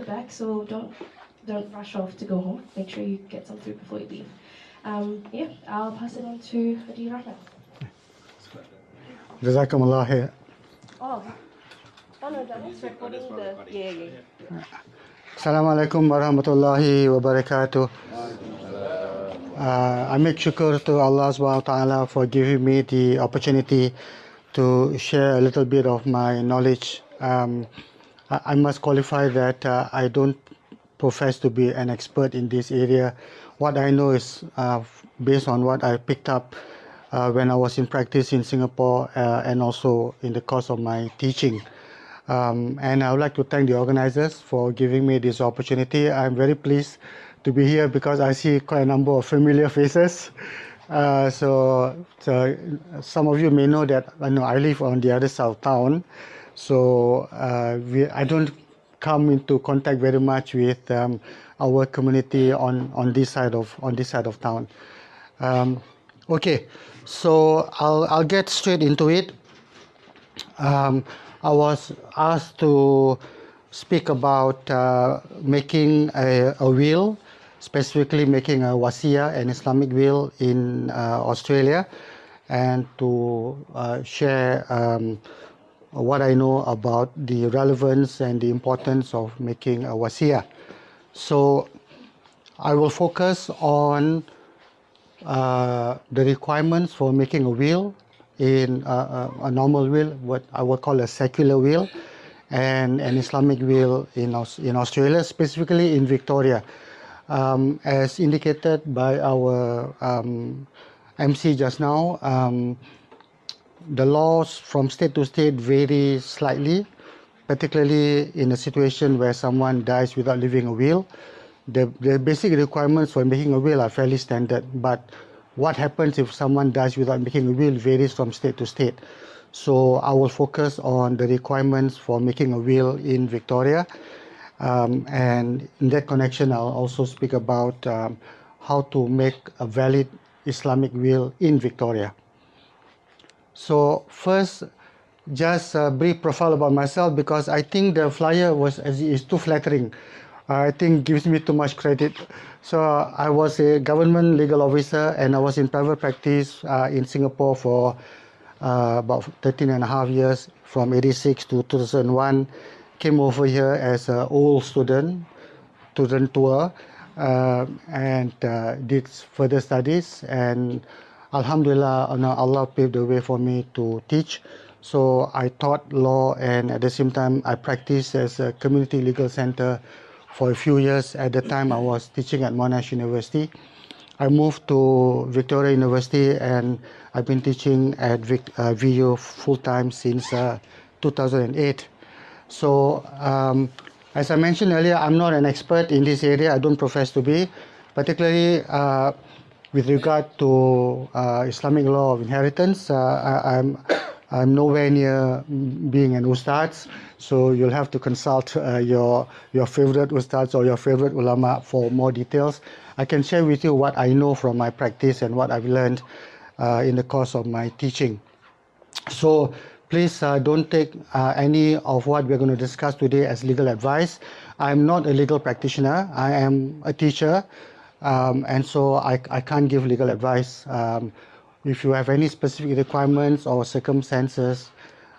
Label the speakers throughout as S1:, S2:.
S1: back, so don't rush off to go home. Make sure you get some food before you leave. Yeah, I'll pass it on to Hj Rahman.
S2: Jazakumullah khair.
S1: Oh no, that was recording the yeah.
S2: Assalamualaikum warahmatullahi wabarakatuh. I make shukr to Allah subhanahu wa ta'ala for giving me the opportunity to share a little bit of my knowledge. I must qualify that I don't profess to be an expert in this area. What I know is based on what I picked up when I was in practice in Singapore and also in the course of my teaching. And I would like to thank the organizers for giving me this opportunity. I'm very pleased to be here because I see quite a number of familiar faces. So some of you may know that I live on the other side of town. So I don't come into contact very much with our community on this side of town. Okay, so I'll get straight into it. I was asked to speak about making a will, specifically making a wasiyyah, an Islamic will in Australia, and to share what I know about the relevance and the importance of making a wasiyyah. So I will focus on the requirements for making a will in a normal will, what I would call a secular will, and an Islamic will in Australia, specifically in Victoria. As indicated by our MC just now, the laws from state to state vary slightly, particularly in a situation where someone dies without leaving a will. The basic requirements for making a will are fairly standard, but what happens if someone dies without making a will varies from state to state. So I will focus on the requirements for making a will in Victoria, and in that connection I'll also speak about how to make a valid Islamic will in Victoria. So first, just a brief profile about myself, because I think the flyer is too flattering. I think gives me too much credit. So I was a government legal officer and I was in private practice in Singapore for about 13 and a half years, from 86 to 2001. Came over here as an old student tour, and did further studies, and Alhamdulillah, Allah paved the way for me to teach. So I taught law, and at the same time I practiced as a community legal center for a few years. At the time I was teaching at Monash University. I moved to Victoria University and I've been teaching at VU full-time since 2008. So as I mentioned earlier, I'm not an expert in this area. I don't profess to be, particularly with regard to Islamic law of inheritance. I'm nowhere near being an ustad, so you'll have to consult your favorite ustads or your favorite ulama for more details. I can share with you what I know from my practice and what I've learned in the course of my teaching. So please don't take any of what we're going to discuss today as legal advice. I'm not a legal practitioner. I am a teacher, and so I can't give legal advice. If you have any specific requirements or circumstances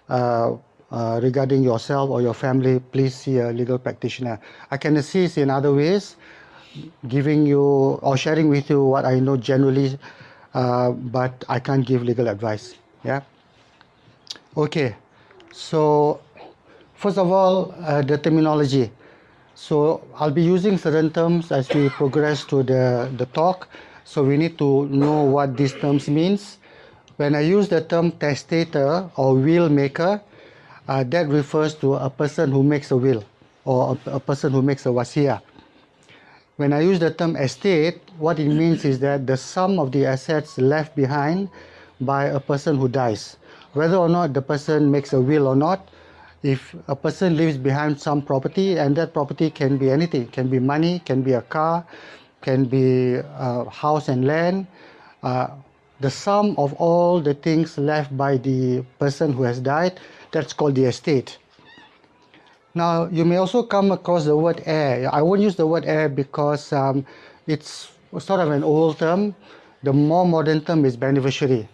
S2: regarding yourself or your family, please see a legal practitioner. I can assist in other ways, giving you or sharing with you what I know generally, but I can't give legal advice. Yeah. Okay. So first of all, the terminology. So I'll be using certain terms as we progress through the talk. So we need to know what these terms means. When I use the term testator or will maker, that refers to a person who makes a will or a person who makes a wasiyyah. When I use the term estate, what it means is that the sum of the assets left behind by a person who dies. Whether or not the person makes a will or not, if a person leaves behind some property, and that property can be anything, can be money, can be a car, can be house and land, the sum of all the things left by the person who has died, that's called the estate. Now, you may also come across the word heir. I won't use the word heir because it's sort of an old term. The more modern term is beneficiary.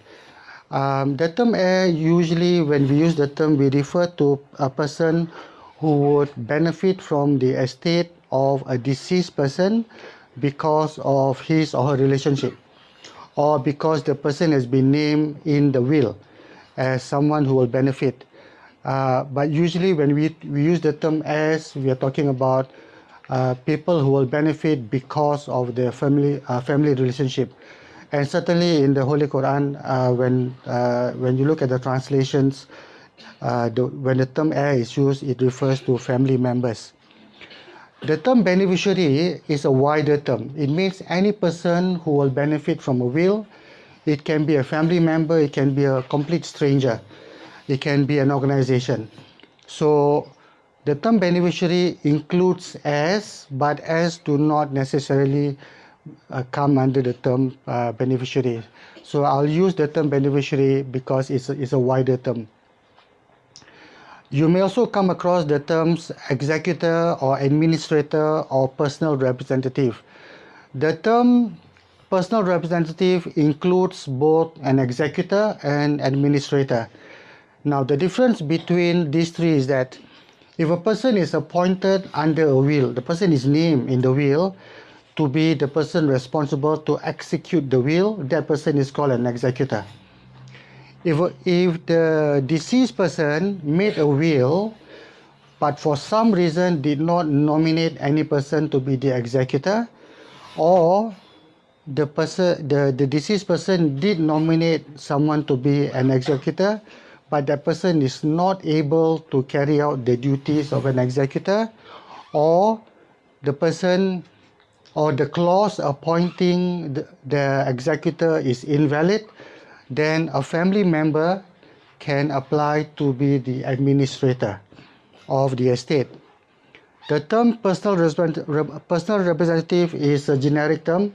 S2: The term heir, usually when we use the term, we refer to a person who would benefit from the estate of a deceased person because of his or her relationship, or because the person has been named in the will as someone who will benefit. But usually when we use the term heirs, we are talking about people who will benefit because of their family relationship. And certainly in the Holy Quran, when you look at the translations, when the term heir is used, it refers to family members. The term beneficiary is a wider term. It means any person who will benefit from a will. It can be a family member, it can be a complete stranger, it can be an organization. So the term beneficiary includes heirs, but heirs do not necessarily come under the term beneficiary. So I'll use the term beneficiary because it's a wider term. You may also come across the terms executor or administrator or personal representative. The term personal representative includes both an executor and administrator. Now, the difference between these three is that if a person is appointed under a will, the person is named in the will to be the person responsible to execute the will, that person is called an executor. If the deceased person made a will, but for some reason did not nominate any person to be the executor, or the deceased person did nominate someone to be an executor, but that person is not able to carry out the duties of an executor, or the person or the clause appointing the executor is invalid, then a family member can apply to be the administrator of the estate. The term personal representative is a generic term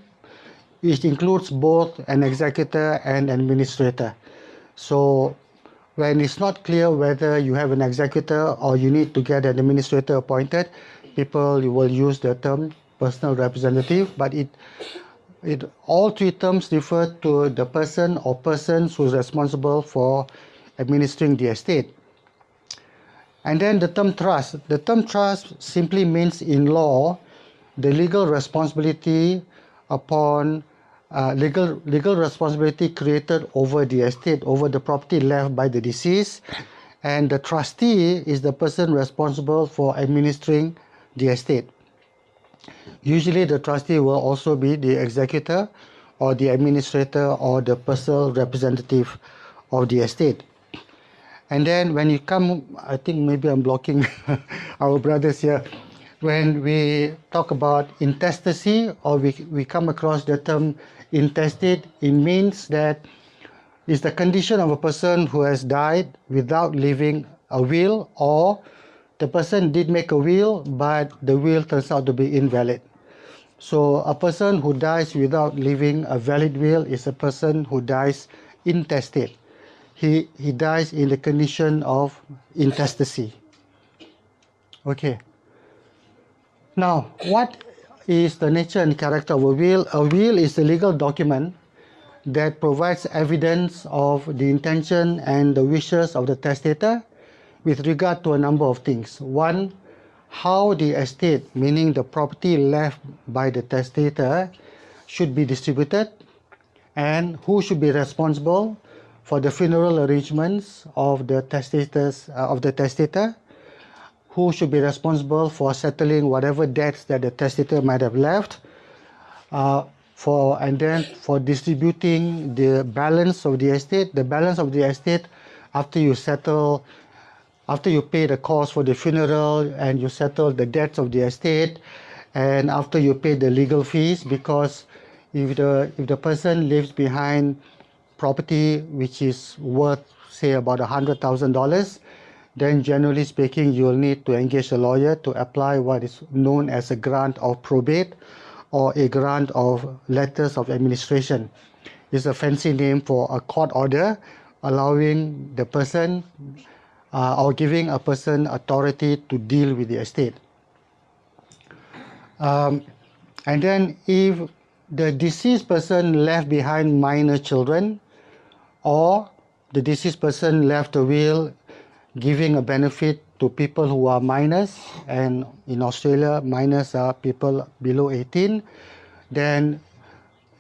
S2: which includes both an executor and administrator. So when it's not clear whether you have an executor or you need to get an administrator appointed, people will use the term personal representative, but all three terms refer to the person or persons who is responsible for administering the estate. And then the term trust. The term trust simply means in law the legal responsibility upon legal responsibility created over the estate, over the property left by the deceased, and the trustee is the person responsible for administering the estate. Usually the trustee will also be the executor or the administrator or the personal representative of the estate. And then when you come, I think maybe I'm blocking our brothers here. When we talk about intestacy, or we come across the term intestate, it means that it's the condition of a person who has died without leaving a will, or the person did make a will, but the will turns out to be invalid. So a person who dies without leaving a valid will is a person who dies intestate. He dies in the condition of intestacy. Okay. Now, what is the nature and character of a will? A will is a legal document that provides evidence of the intention and the wishes of the testator with regard to a number of things. One, how the estate, meaning the property left by the testator, should be distributed, and who should be responsible for the funeral arrangements of the testator, who should be responsible for settling whatever debts that the testator might have left, and then for distributing the balance of the estate. The balance of the estate after you pay the cost for the funeral and you settle the debts of the estate, and after you pay the legal fees, because if the person leaves behind property which is worth, say, about $100,000, then generally speaking you will need to engage a lawyer to apply what is known as a grant of probate or a grant of letters of administration. It's a fancy name for a court order allowing the person or giving a person authority to deal with the estate. And then if the deceased person left behind minor children, or the deceased person left a will giving a benefit to people who are minors, and in Australia minors are people below 18, then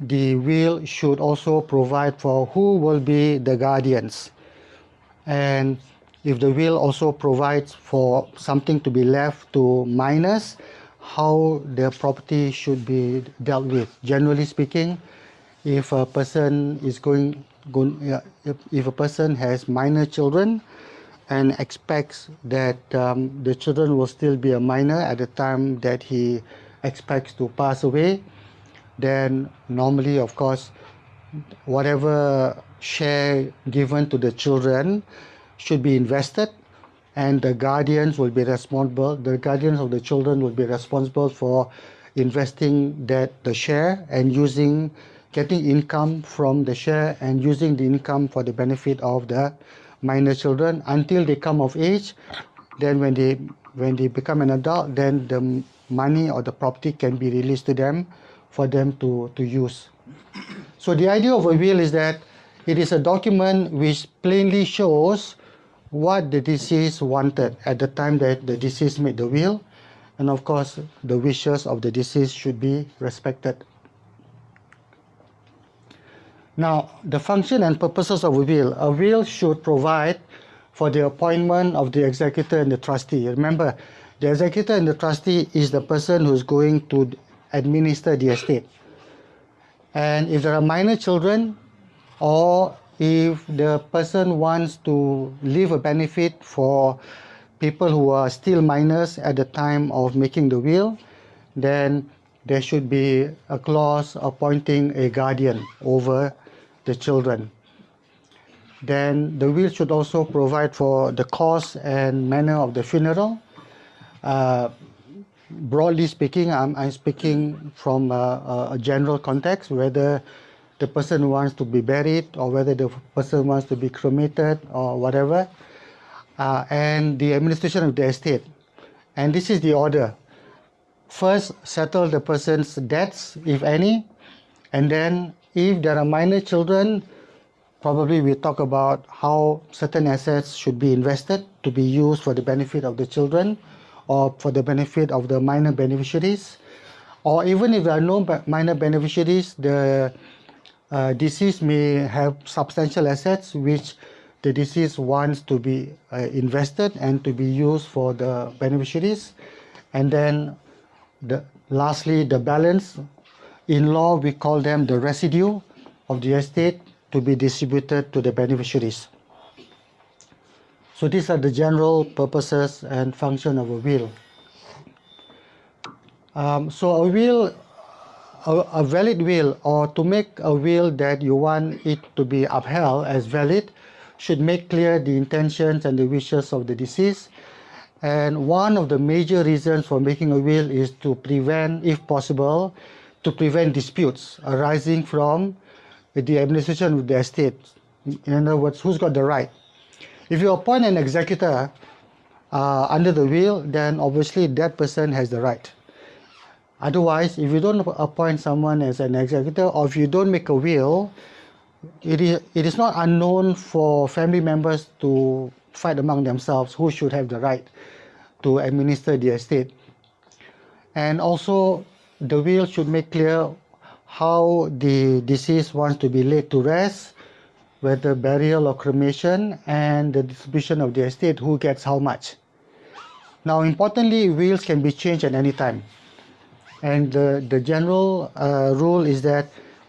S2: the will should also provide for who will be the guardians. And if the will also provides for something to be left to minors, how their property should be dealt with. Generally speaking, if a person is if a person has minor children and expects that the children will still be a minor at the time that he expects to pass away, then normally, of course, whatever share given to the children should be invested, and the guardians will be responsible. The guardians of the children will be responsible for investing the share and getting income from the share and using the income for the benefit of the minor children until they come of age. Then when they become an adult, then the money or the property can be released to them for them to use. So the idea of a will is that it is a document which plainly shows what the deceased wanted at the time that the deceased made the will, and of course the wishes of the deceased should be respected. Now, the function and purposes of a will should provide for the appointment of the executor and the trustee. Remember, the executor and the trustee is the person who's going to administer the estate. And if there are minor children, or if the person wants to leave a benefit for people who are still minors at the time of making the will, then there should be a clause appointing a guardian over the children. Then the will should also provide for the cost and manner of the funeral. Broadly speaking, I'm speaking from a general context, whether the person wants to be buried or whether the person wants to be cremated or whatever, and the administration of the estate. And this is the order. First, settle the person's debts, if any, and then if there are minor children, probably we talk about how certain assets should be invested to be used for the benefit of the children or for the benefit of the minor beneficiaries. Or even if there are no minor beneficiaries, the deceased may have substantial assets which the deceased wants to be invested and to be used for the beneficiaries. And then lastly, the balance. In law, we call them the residue of the estate to be distributed to the beneficiaries. So these are the general purposes and function of a will. So a valid will, or to make a will that you want it to be upheld as valid, should make clear the intentions and the wishes of the deceased. And one of the major reasons for making a will is to prevent, if possible, to prevent disputes arising from the administration of the estate. In other words, who's got the right? If you appoint an executor under the will, then obviously that person has the right. Otherwise, if you don't appoint someone as an executor, or if you don't make a will, it is not unknown for family members to fight among themselves who should have the right to administer the estate. And also, the will should make clear how the deceased wants to be laid to rest, whether burial or cremation, and the distribution of the estate, who gets how much. Now, importantly, wills can be changed at any time. And the general rule is that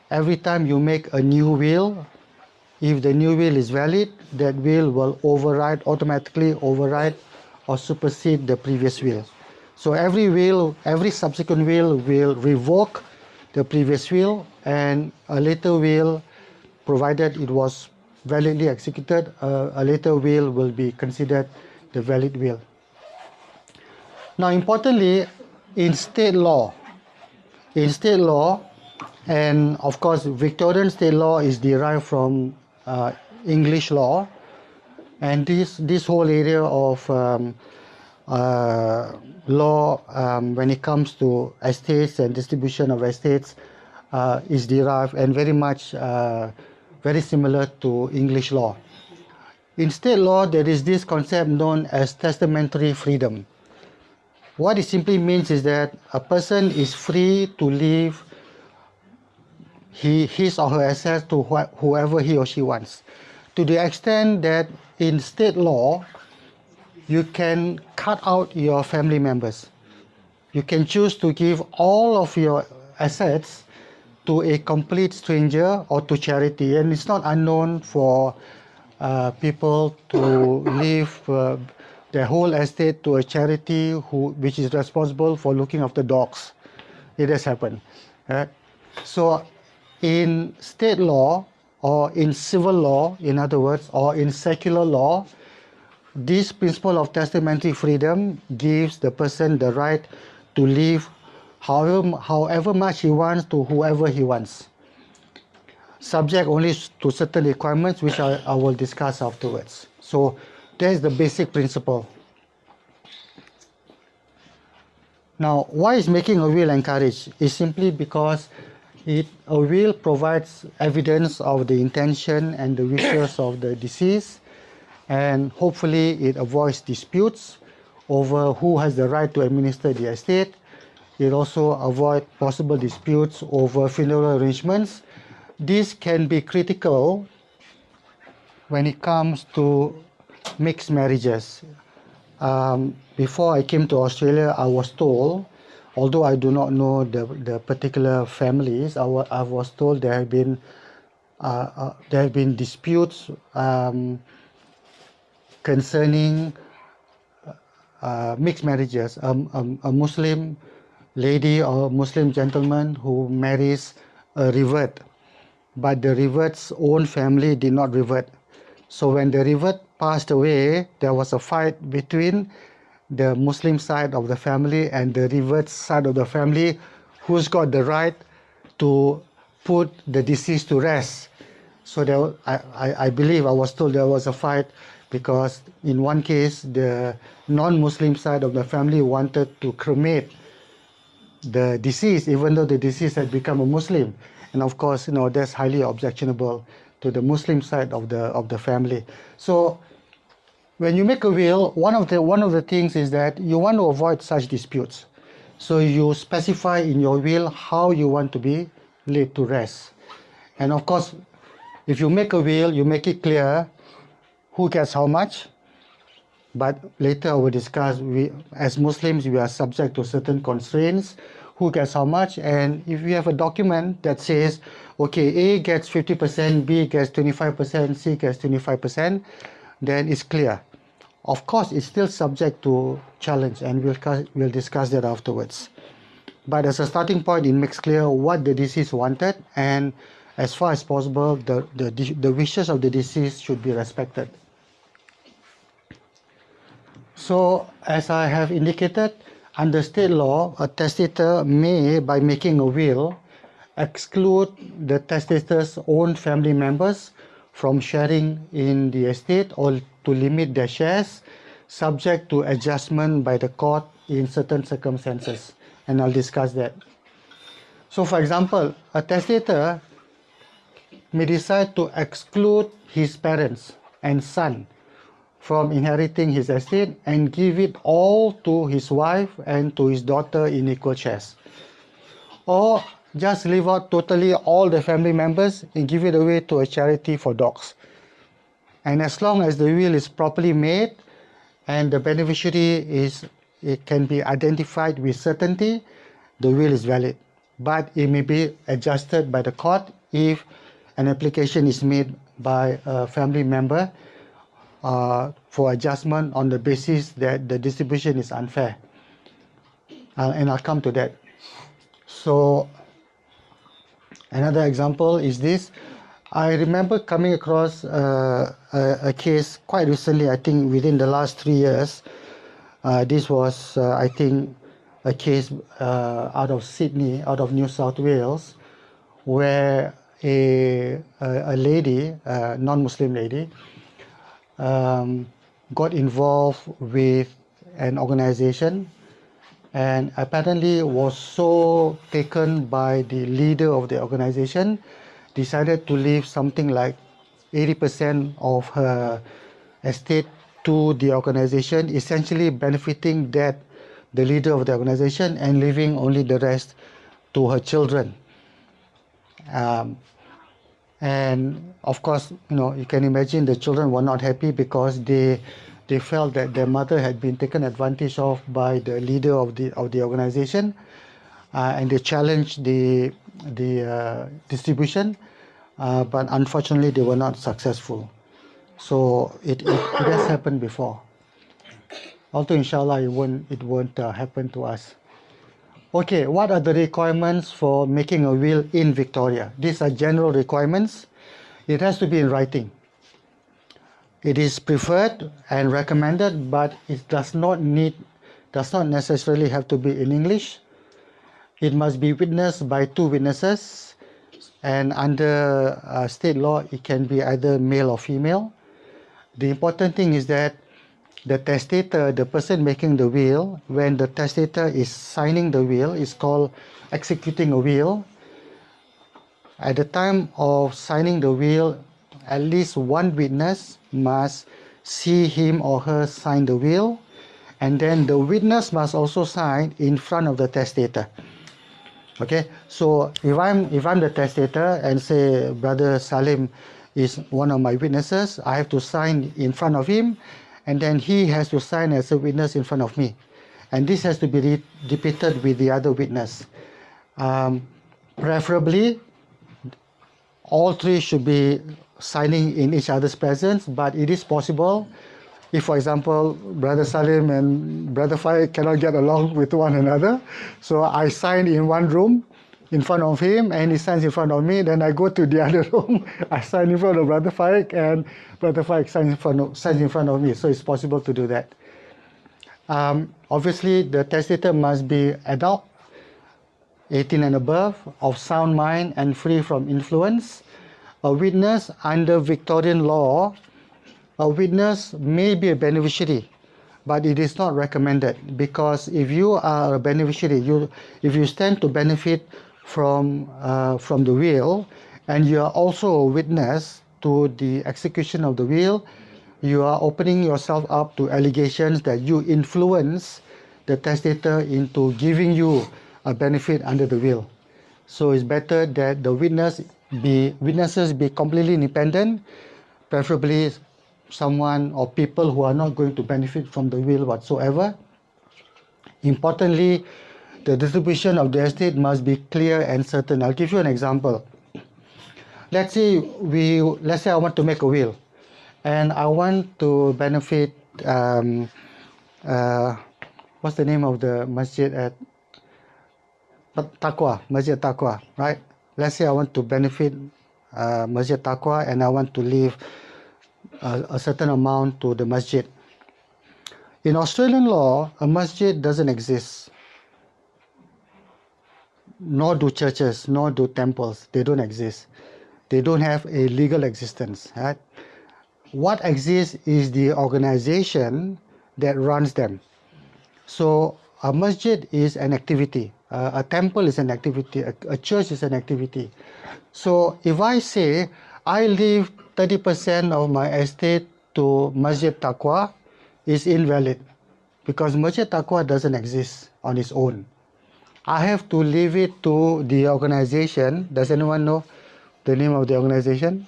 S2: every time you make a new will, if the new will is valid, that will automatically override or supersede the previous will. So every subsequent will revoke the previous will, and a later will, provided it was validly executed, a later will be considered the valid will. Now, importantly, in state law, and of course Victorian state law is derived from English law, And this whole area of law when it comes to estates and distribution of estates is derived and very much very similar to English law. In state law, there is this concept known as testamentary freedom. What it simply means is that a person is free to leave his or her assets to whoever he or she wants. To the extent that in state law, you can cut out your family members. You can choose to give all of your assets to a complete stranger or to charity, and it's not unknown for people to leave their whole estate to a charity which is responsible for looking after dogs. It has happened. So in state law or in civil law, in other words, or in secular law, this principle of testamentary freedom gives the person the right to leave however much he wants to whoever he wants, subject only to certain requirements which I will discuss afterwards. So that is the basic principle. Now, why is making a will encouraged? It's simply because a will provides evidence of the intention and the wishes of the deceased, and hopefully it avoids disputes over who has the right to administer the estate. It also avoids possible disputes over funeral arrangements. This can be critical when it comes to mixed marriages. Before I came to Australia, I was told, although I do not know the particular families, I was told there have been disputes concerning mixed marriages. A Muslim lady or a Muslim gentleman who marries a revert, but the revert's own family did not revert. So when the revert passed away, there was a fight between the Muslim side of the family and the revert side of the family, who's got the right to put the deceased to rest. So I believe I was told there was a fight because in one case the non-Muslim side of the family wanted to cremate the deceased even though the deceased had become a Muslim, and of course that's highly objectionable to the Muslim side of the family. So when you make a will, one of the things is that you want to avoid such disputes. So you specify in your will how you want to be laid to rest. And of course, if you make a will, you make it clear who gets how much. But later I will discuss, as Muslims, we are subject to certain constraints, who gets how much. And if you have a document that says, okay, A gets 50%, B gets 25%, C gets 25%, then it's clear. Of course, it's still subject to challenge, and we'll discuss that afterwards. But as a starting point, it makes clear what the deceased wanted, and as far as possible, the wishes of the deceased should be respected. So, as I have indicated, under state law, a testator may, by making a will, exclude the testator's own family members from sharing in the estate or to limit their shares, subject to adjustment by the court in certain circumstances. And I'll discuss that. So, for example, a testator may decide to exclude his parents and son from inheriting his estate and give it all to his wife and to his daughter in equal shares. Or just leave out totally all the family members and give it away to a charity for dogs. And as long as the will is properly made and the beneficiary it can be identified with certainty, the will is valid. But it may be adjusted by the court if an application is made by a family member for adjustment on the basis that the distribution is unfair. And I'll come to that. So another example is this. I remember coming across a case quite recently, I think within the last 3 years. This was, I think, a case out of Sydney, out of New South Wales, where a lady, a non-Muslim lady, got involved with an organization and apparently was so taken by the leader of the organization, decided to leave something like 80% of her estate to the organization, essentially benefiting that the leader of the organization and leaving only the rest to her children. And of course, you can imagine the children were not happy because they felt that their mother had been taken advantage of by the leader of the organization, and they challenged the distribution, but unfortunately they were not successful. So it has happened before. Although inshallah it won't happen to us. Okay, what are the requirements for making a will in Victoria? These are general requirements. It has to be in writing. It is preferred and recommended, but it does not necessarily have to be in English. It must be witnessed by 2 witnesses, and under state law, it can be either male or female. The important thing is that the testator, the person making the will, when the testator is signing the will, is called executing a will. At the time of signing the will, at least 1 witness must see him or her sign the will, and then the witness must also sign in front of the testator. Okay, so if I'm the testator and say Brother Salim is one of my witnesses, I have to sign in front of him, and then he has to sign as a witness in front of me, and this has to be repeated with the other witness. Preferably, all 3 should be signing in each other's presence, but it is possible if, for example, Brother Salim and Brother Faik cannot get along with one another, so I sign in one room in front of him and he signs in front of me, then I go to the other room, I sign in front of Brother Faik and Brother Faik signs in front of me, so it's possible to do that. Obviously, the testator must be adult, 18 and above, of sound mind and free from influence. A witness under Victorian law, a witness may be a beneficiary, but it is not recommended, because if you are a beneficiary, if you stand to benefit from the will, and you are also a witness to the execution of the will, you are opening yourself up to allegations that you influence the testator into giving you a benefit under the will. So it's better that the witnesses be completely independent, preferably someone or people who are not going to benefit from the will whatsoever. Importantly, the distribution of the estate must be clear and certain. I'll give you an example. Let's say I want to make a will, and I want to benefit. What's the name of the masjid at Taqwa? Masjid Taqwa, right? Let's say I want to benefit Masjid Taqwa, and I want to leave a certain amount to the masjid. In Australian law, a masjid doesn't exist. Nor do churches, nor do temples. They don't exist. They don't have a legal existence. Right? What exists is the organization that runs them. So a masjid is an activity. A temple is an activity. A church is an activity. So if I say I leave 30% of my estate to Masjid Taqwa, is invalid, because Masjid Taqwa doesn't exist on its own. I have to leave it to the organization. Does anyone know the name of the organization?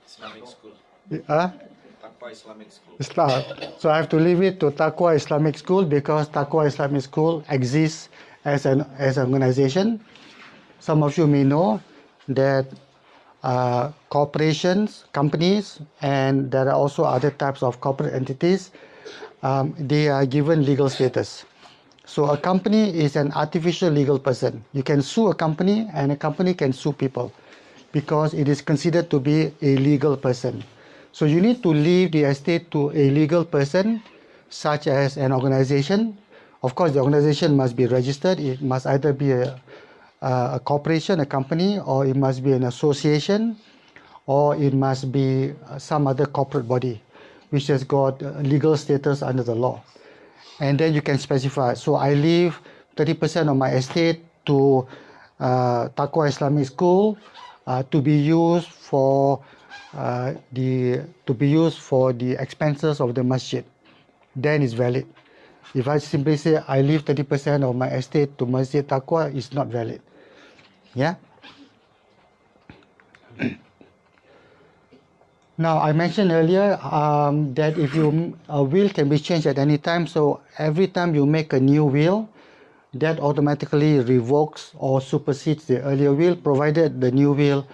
S3: Islamic school.
S2: Taqwa
S3: Islamic school.
S2: Islam. So I have to leave it to Taqwa Islamic School, because Taqwa Islamic School exists as an organization. Some of you may know that corporations, companies, and there are also other types of corporate entities, they are given legal status. So a company is an artificial legal person. You can sue a company, and a company can sue people, because it is considered to be a legal person. So you need to leave the estate to a legal person, such as an organization. Of course, the organization must be registered. It must either be a corporation, a company, or it must be an association, or it must be some other corporate body which has got legal status under the law. And then you can specify. So I leave 30% of my estate to Taqwa Islamic School to be used for the expenses of the masjid. Then it's valid. If I simply say I leave 30% of my estate to Masjid Taqwa, it's not valid. Yeah. Now, I mentioned earlier that if a will can be changed at any time, so every time you make a new will, that automatically revokes or supersedes the earlier will, provided the new will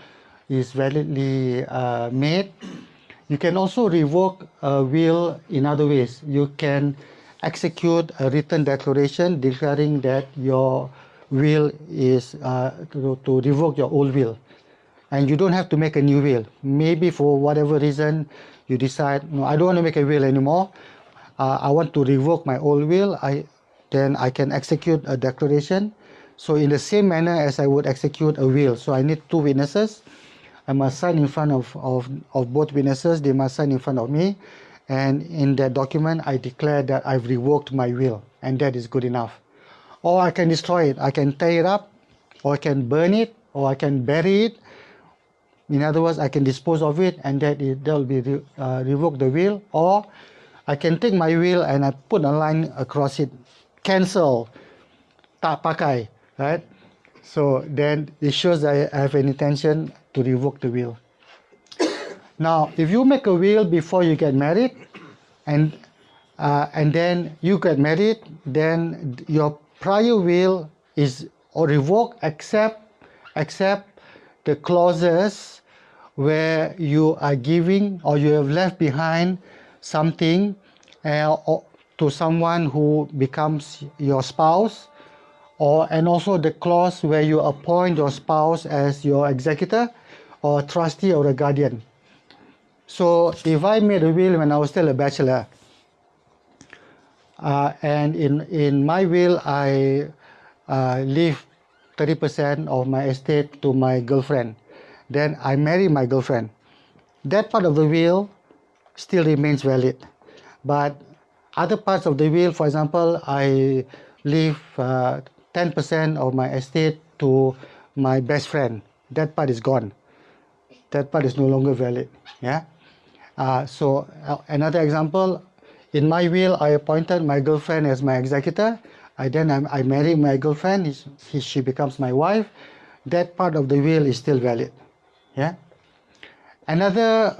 S2: is validly made. You can also revoke a will in other ways. You can execute a written declaration declaring that your will is to revoke your old will. And you don't have to make a new will. Maybe for whatever reason you decide, no, I don't want to make a will anymore. I want to revoke my old will. Then I can execute a declaration. So in the same manner as I would execute a will. So I need two witnesses. I must sign in front of both witnesses. They must sign in front of me. And in that document, I declare that I've revoked my will. And that is good enough. Or I can destroy it. I can tear it up. Or I can burn it. Or I can bury it. In other words, I can dispose of it, and that will be revoke the will. Or I can take my will and I put a line across it, cancel, tak pakai, right? So then it shows that I have an intention to revoke the will. Now, if you make a will before you get married, and then you get married, then your prior will is revoked except the clauses where you are giving or you have left behind something to someone who becomes your spouse, and also the clause where you appoint your spouse as your executor or trustee or a guardian. So if I made a will when I was still a bachelor, and in my will I leave 30% of my estate to my girlfriend, then I marry my girlfriend. That part of the will still remains valid. But other parts of the will, for example, I leave 10% of my estate to my best friend. That part is gone. That part is no longer valid. Yeah. So another example, in my will, I appointed my girlfriend as my executor. I marry my girlfriend. She becomes my wife. That part of the will is still valid. Yeah. Another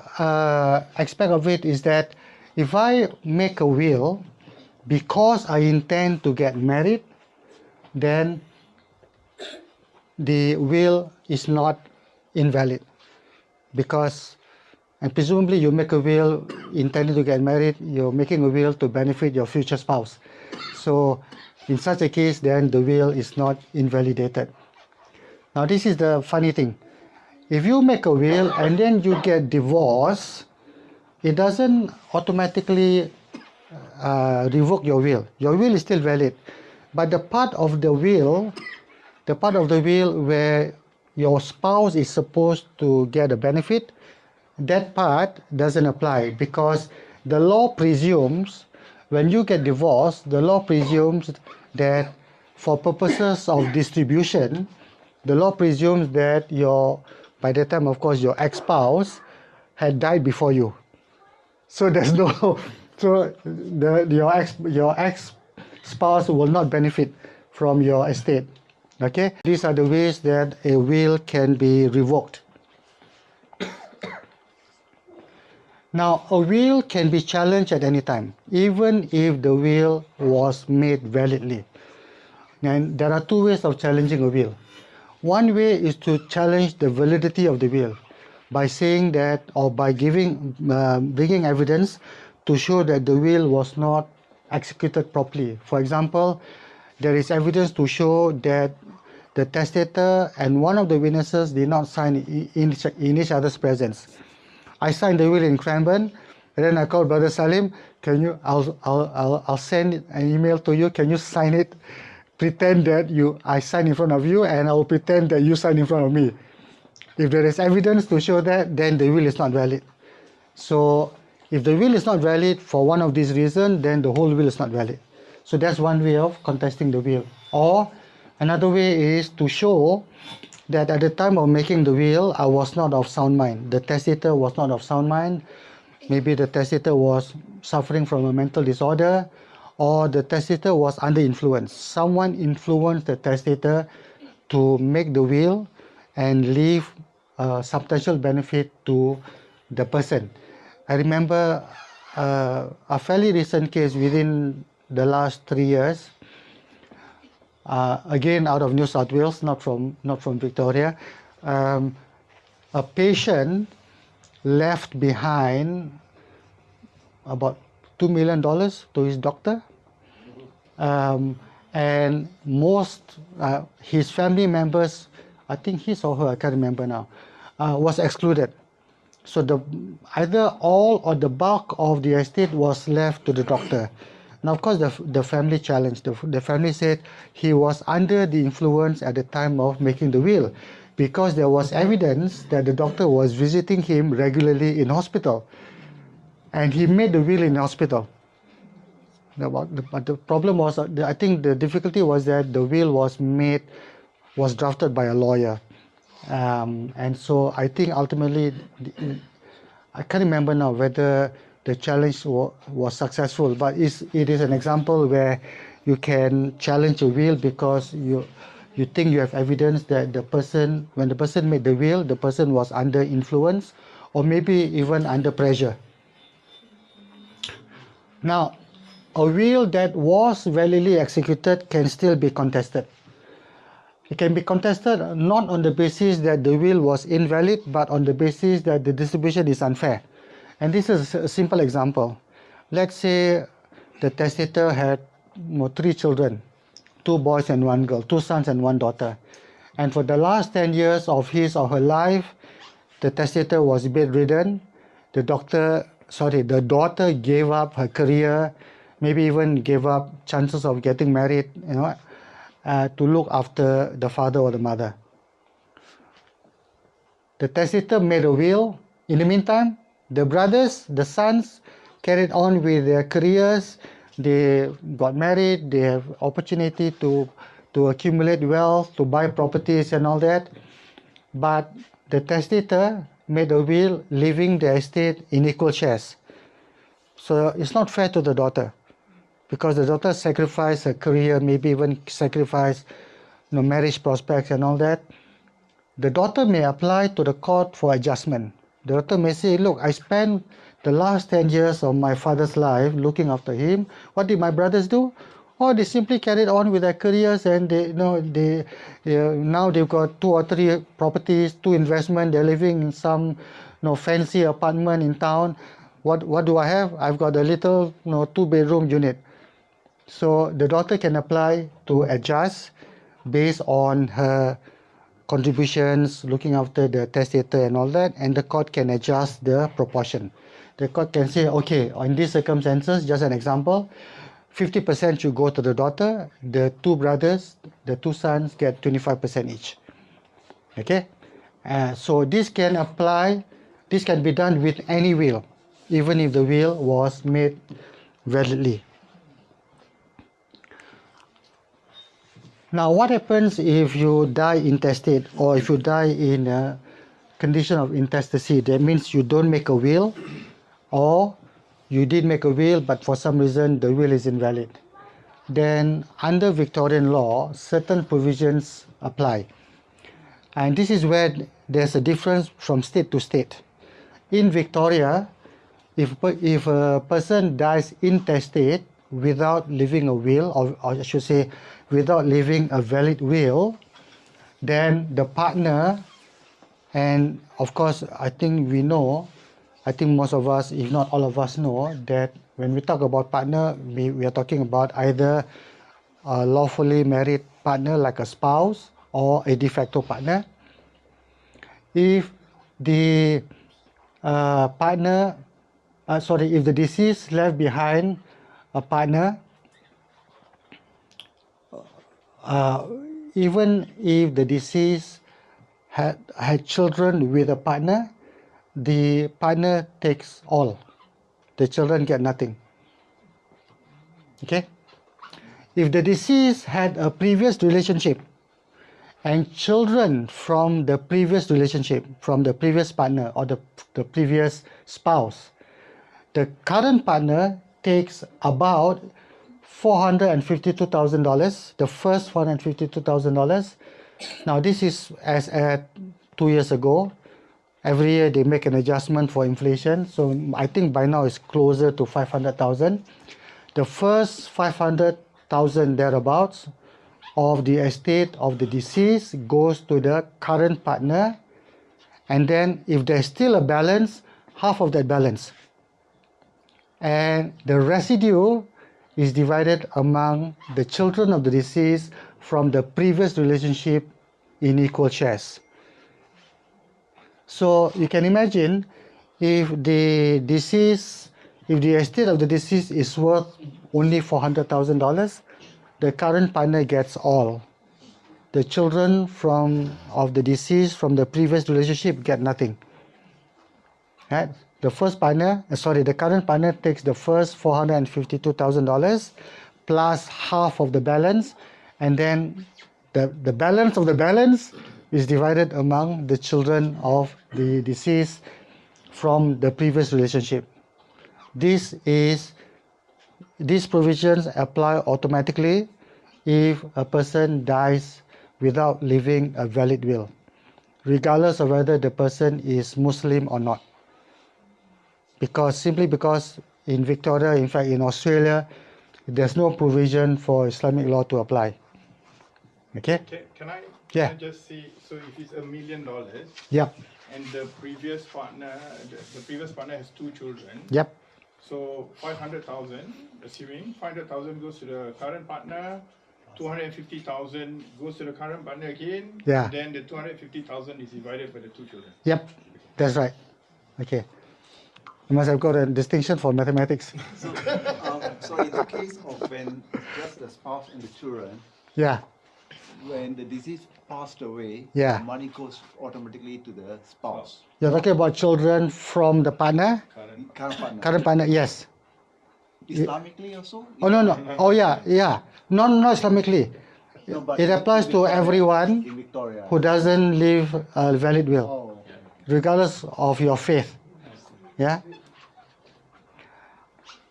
S2: aspect of it is that if I make a will because I intend to get married, then the will is not invalid, because, and presumably you make a will intending to get married, you're making a will to benefit your future spouse. So in such a case, then the will is not invalidated. Now this is the funny thing. If you make a will and then you get divorced, it doesn't automatically revoke your will. Your will is still valid. But the part of the will where your spouse is supposed to get a benefit, that part doesn't apply, because the law presumes, when you get divorced, the law presumes that for purposes of distribution, the law presumes that by the time, of course, your ex-spouse had died before you. So there's no, your ex-spouse will not benefit from your estate. Okay, these are the ways that a will can be revoked. Now, a will can be challenged at any time, even if the will was made validly. And there are two ways of challenging a will. One way is to challenge the validity of the will by saying that, or by bringing evidence to show that the will was not executed properly. For example, there is evidence to show that the testator and one of the witnesses did not sign in each other's presence. I signed the will in Cranbourne, and then I called Brother Salim. I'll send an email to you. Can you sign it? Pretend that I sign in front of you, and I will pretend that you sign in front of me. If there is evidence to show that, then the will is not valid. So if the will is not valid for one of these reasons, then the whole will is not valid. So that's one way of contesting the will. Or another way is to show that at the time of making the will, I was not of sound mind. The testator was not of sound mind. Maybe the testator was suffering from a mental disorder, or the testator was under influence. Someone influenced the testator to make the will and leave a substantial benefit to the person. I remember a fairly recent case within the last 3 years, again out of New South Wales, not from Victoria. A patient left behind about $2 million to his doctor, and most his family members, I think his or her, I can't remember now, was excluded. So either all or the bulk of the estate was left to the doctor. Now, of course, the family challenged. The family said he was under the influence at the time of making the will, because there was evidence that the doctor was visiting him regularly in hospital, and he made the will in hospital. But the problem was, I think the difficulty was that the will was drafted by a lawyer. And so I think ultimately, I can't remember now whether the challenge was successful, but it is an example where you can challenge a will because you think you have evidence that when the person made the will, the person was under influence or maybe even under pressure. Now, a will that was validly executed can still be contested. It can be contested not on the basis that the will was invalid, but on the basis that the distribution is unfair. And this is a simple example. Let's say the testator had 3 children, 2 boys and 1 girl, 2 sons and 1 daughter. And for the last 10 years of his or her life, the testator was bedridden. The daughter gave up her career, maybe even gave up chances of getting married, to look after the father or the mother. The testator made a will. In the meantime, the brothers, the sons, carried on with their careers. They got married. They have opportunity to accumulate wealth, to buy properties and all that. But the testator made a will leaving the estate in equal shares. So it's not fair to the daughter, because the daughter sacrificed her career, maybe even sacrificed marriage prospects and all that. The daughter may apply to the court for adjustment. The daughter may say, look, I spent the last 10 years of my father's life looking after him. What did my brothers do? Oh, they simply carried on with their careers, and now they've got 2 or 3 properties, 2 investments. They're living in some fancy apartment in town. What do I have? I've got a little 2-bedroom unit. So the daughter can apply to adjust based on her contributions, looking after the testator and all that, and the court can adjust the proportion. The court can say, okay, in these circumstances, just an example, 50% should go to the daughter, the 2 brothers, the 2 sons get 25% each. Okay? So this can be done with any will, even if the will was made validly. Now, what happens if you die intestate, or if you die in a condition of intestacy? That means you don't make a will, or you did make a will, but for some reason the will is invalid. Then, under Victorian law, certain provisions apply. And this is where there's a difference from state to state. In Victoria, if a person dies intestate without leaving a will, or I should say, without leaving a valid will, then the partner, and of course, I think most of us, if not all of us, know that when we talk about partner, we are talking about either a lawfully married partner like a spouse or a de facto partner. If the if the deceased left behind a partner, even if the deceased had children with a partner, the partner takes all. The children get nothing. Okay? If the deceased had a previous relationship and children from the previous relationship, from the previous partner or the previous spouse, the current partner takes about $452,000, the first $452,000. Now this is as at 2 years ago. Every year they make an adjustment for inflation, so I think by now it's closer to 500,000. The first 500,000 thereabouts of the estate of the deceased goes to the current partner, and then if there's still a balance, half of that balance, and the residue is divided among the children of the deceased from the previous relationship in equal shares. So you can imagine if the estate of the deceased is worth only $400,000, the current partner gets all. The children of the deceased from the previous relationship get nothing. Right? The current partner takes the first $452,000 plus half of the balance, and then the balance of the balance is divided among the children of the deceased from the previous relationship. These provisions apply automatically if a person dies without leaving a valid will, regardless of whether the person is Muslim or not. Simply because in Victoria, in fact in Australia, there's no provision for Islamic law to apply. Okay?
S4: Can I just see, so if it's $1 million,
S2: yep,
S4: and the previous partner has 2 children,
S2: yep,
S4: so 500,000, assuming 500,000 goes to the current partner, 250,000 goes to the current partner again,
S2: yeah,
S4: then the 250,000 is divided by the 2 children.
S2: Yep, that's right. Okay. You must have got a distinction for mathematics.
S5: So in the case of when just the spouse and the children,
S2: Yeah,
S5: when the deceased passed away,
S2: Yeah.
S5: the money goes automatically to the spouse,
S2: you're talking about children from the partner?
S5: current partner.
S2: Current partner, yes.
S5: Islamically also?
S2: Oh, no. Oh, yeah. Not Islamically.
S5: No, but
S2: It applies
S5: in
S2: to
S5: Victoria,
S2: everyone
S5: in Victoria.
S2: who doesn't leave a valid will,
S5: Oh,
S2: regardless of your faith. Yeah.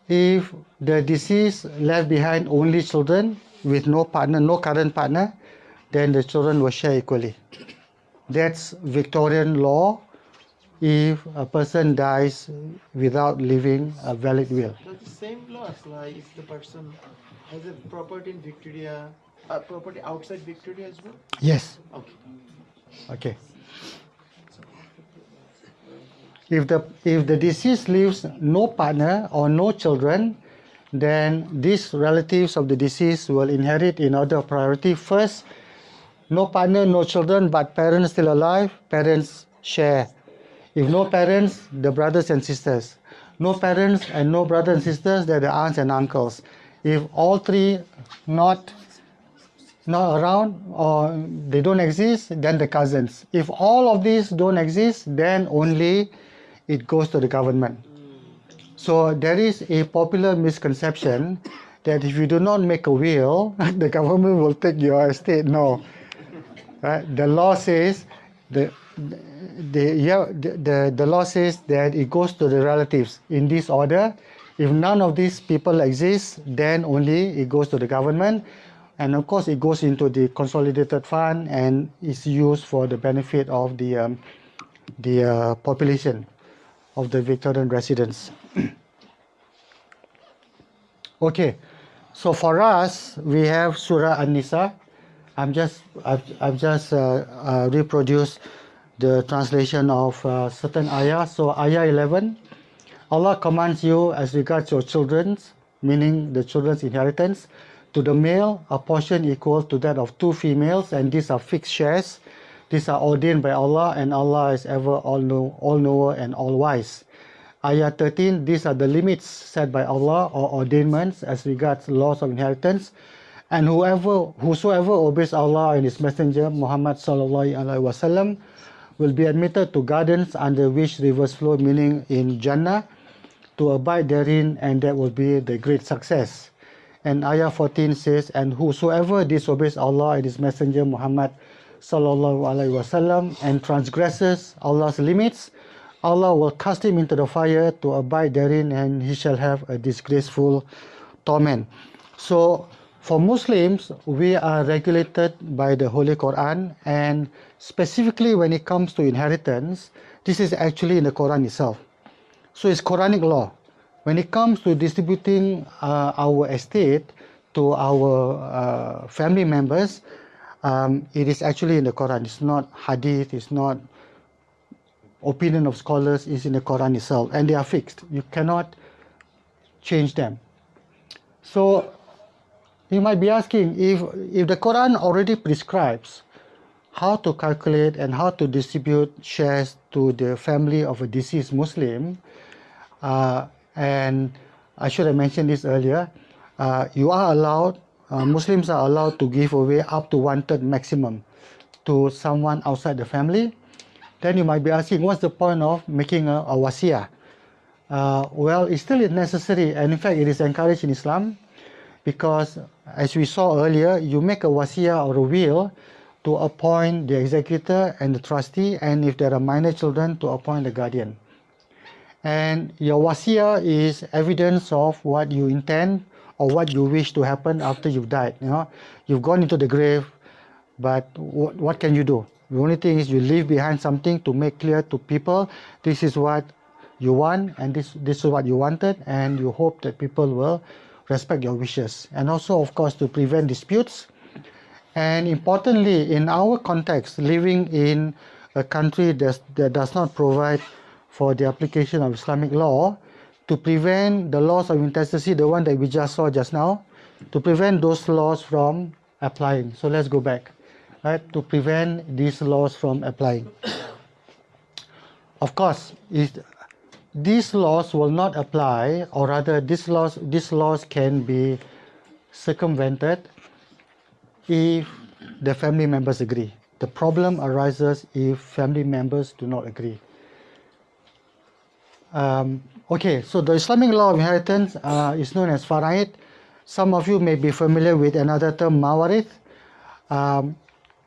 S2: If the deceased left behind only children with no partner, no current partner, then the children will share equally. That's Victorian law if a person dies without leaving a valid will.
S6: That's the same law as like if the person has a property in Victoria, property outside Victoria as well?
S2: Yes.
S6: Okay.
S2: Okay. If the deceased leaves no partner or no children, then these relatives of the deceased will inherit in order of priority. First, no partner, no children, but parents still alive, parents share. If no parents, the brothers and sisters. No parents and no brothers and sisters, they're the aunts and uncles. If all three not around or they don't exist, then the cousins. If all of these don't exist, then only it goes to the government. So there is a popular misconception that if you do not make a will, the government will take your estate. No. Right? The law says the law says that it goes to the relatives in this order. If none of these people exist, then only it goes to the government, and of course it goes into the consolidated fund and is used for the benefit of the population of the Victorian residents. Okay, so for us we have Surah An-Nisa. I've just reproduced the translation of certain ayah. So ayah 11, Allah commands you as regards your children's, meaning the children's inheritance, to the male a portion equal to that of 2 females, and these are fixed shares. These are ordained by Allah, and Allah is ever all-knower and all-wise. Ayah 13, these are the limits set by Allah or ordainments as regards laws of inheritance. And whosoever obeys Allah and His Messenger Muhammad sallallahu alaihi wasallam will be admitted to gardens under which rivers flow, meaning in Jannah, to abide therein, and that will be the great success. And Ayah 14 says, and whosoever disobeys Allah and His Messenger Muhammad sallallahu alaihi wasallam and transgresses Allah's limits, Allah will cast him into the fire to abide therein, and he shall have a disgraceful torment. So for Muslims, we are regulated by the Holy Quran, and specifically when it comes to inheritance, this is actually in the Quran itself. So it's Quranic law. When it comes to distributing our estate to our family members, it is actually in the Quran. It's not hadith, it's not opinion of scholars, it's in the Quran itself, and they are fixed. You cannot change them. So you might be asking, if the Quran already prescribes how to calculate and how to distribute shares to the family of a deceased Muslim, and I should have mentioned this earlier, you are allowed, Muslims are allowed to give away up to 1/3 maximum to someone outside the family. Then you might be asking, what's the point of making a wasiyyah? Well, it's still necessary, and in fact it is encouraged in Islam, because as we saw earlier, you make a wasiyyah or a will to appoint the executor and the trustee, and if there are minor children, to appoint the guardian. And your wasiyyah is evidence of what you intend or what you wish to happen after you've died. You know, you've gone into the grave, but what can you do? The only thing is you leave behind something to make clear to people, this is what you want, and this is what you wanted, and you hope that people will respect your wishes. And also, of course, to prevent disputes. And importantly, in our context, living in a country that does not provide for the application of Islamic law, to prevent the laws of intestacy, the one that we just saw just now, to prevent those laws from applying. So let's go back, right? To prevent these laws from applying. Of course, these laws will not apply, or rather these laws can be circumvented if the family members agree. The problem arises if family members do not agree. Okay, so the Islamic law of inheritance is known as faraid. Some of you may be familiar with another term, mawarith.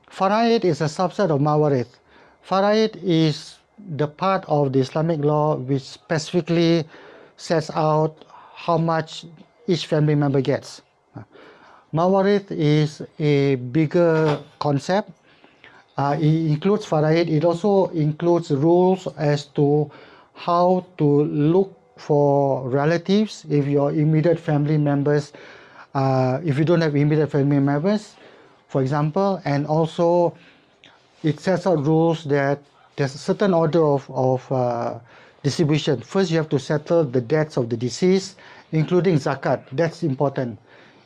S2: Faraid is a subset of mawarith. Faraid is the part of the Islamic law which specifically sets out how much each family member gets. Mawarith is a bigger concept. It includes faraid. It also includes rules as to how to look for relatives if your immediate family members, if you don't have immediate family members, for example. And also it sets out rules that there's a certain order of distribution. First, you have to settle the debts of the deceased, including zakat. That's important.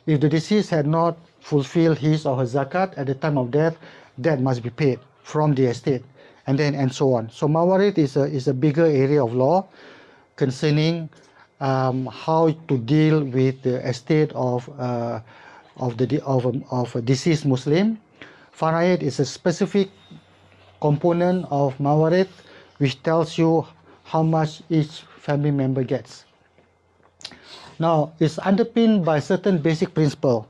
S2: If the deceased had not fulfilled his or her zakat at the time of death, that must be paid from the estate, and so on. So mawarith is a bigger area of law concerning how to deal with the estate of a deceased Muslim. Faraid is a specific component of mawarith which tells you how much each family member gets. Now, it's underpinned by certain basic principle.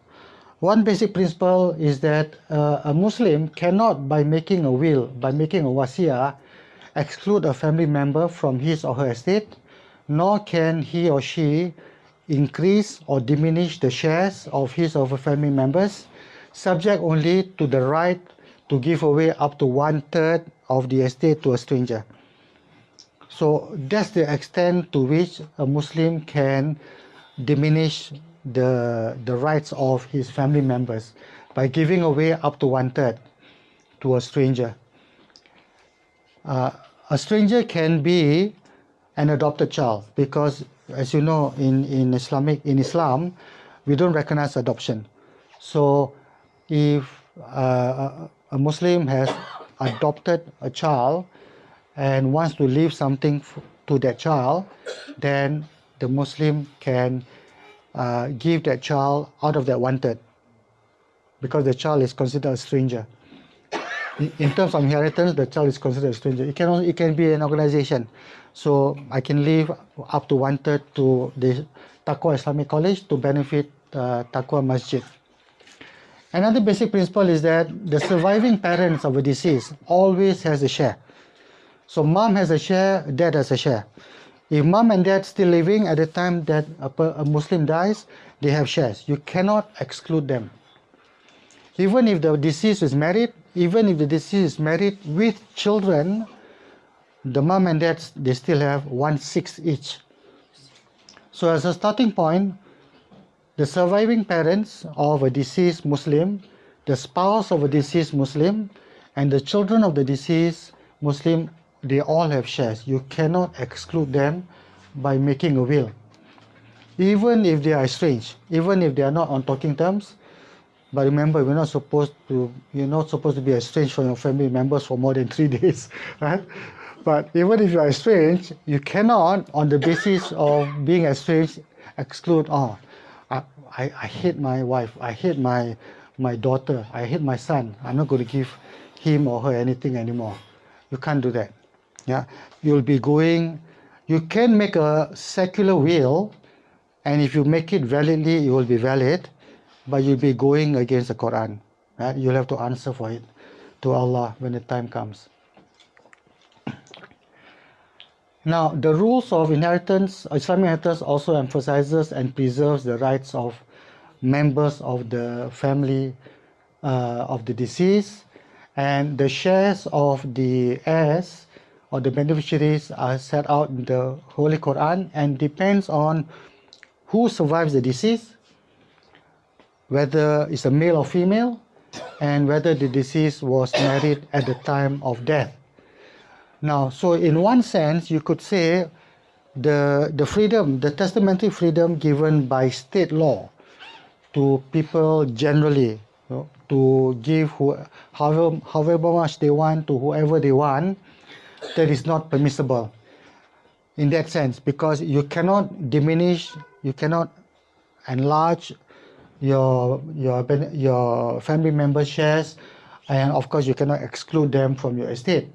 S2: One basic principle is that a Muslim cannot, by making a will, by making a wasiyyah, exclude a family member from his or her estate, nor can he or she increase or diminish the shares of his or her family members, subject only to the right to give away up to 1/3 of the estate to a stranger. So that's the extent to which a Muslim can diminish the rights of his family members by giving away up to 1/3 to a stranger. A stranger can be an adopted child, because as you know, in Islam we don't recognize adoption. So if a Muslim has adopted a child and wants to leave something to that child, then the Muslim can give that child out of that 1/3. because the child is considered a stranger. In terms of inheritance, the child is considered a stranger. It can be an organization. So I can leave up to 1/3 to the Taqwa Islamic College to benefit Taqwa Masjid. Another basic principle is that the surviving parents of a deceased always has a share. So mom has a share, dad has a share. If mom and dad still living at the time that a Muslim dies, they have shares. You cannot exclude them. Even if the deceased is married, even if the deceased is married with children, the mom and dad, they still have 1/6 each. So as a starting point, the surviving parents of a deceased Muslim, the spouse of a deceased Muslim, and the children of the deceased Muslim, they all have shares. You cannot exclude them by making a will. Even if they are estranged, even if they are not on talking terms. But remember, you're not supposed to be estranged from your family members for more than 3 days, right? But even if you are estranged, you cannot, on the basis of being estranged, exclude, I hate my wife, I hate my daughter, I hate my son, I'm not going to give him or her anything anymore. You can't do that. Yeah, you can make a secular will, and if you make it validly, it will be valid, but you'll be going against the Quran. Right? You'll have to answer for it to Allah when the time comes. Now, the rules of inheritance, Islamic inheritance also emphasizes and preserves the rights of members of the family of the deceased, and the shares of the heirs or the beneficiaries are set out in the Holy Quran and depends on who survives the deceased, whether it's a male or female, and whether the deceased was married at the time of death. Now, so in one sense, you could say the freedom, the testamentary freedom given by state law to people generally, to give however much they want to whoever they want, that is not permissible in that sense, because you cannot diminish, you cannot enlarge your family member shares, and of course you cannot exclude them from your estate.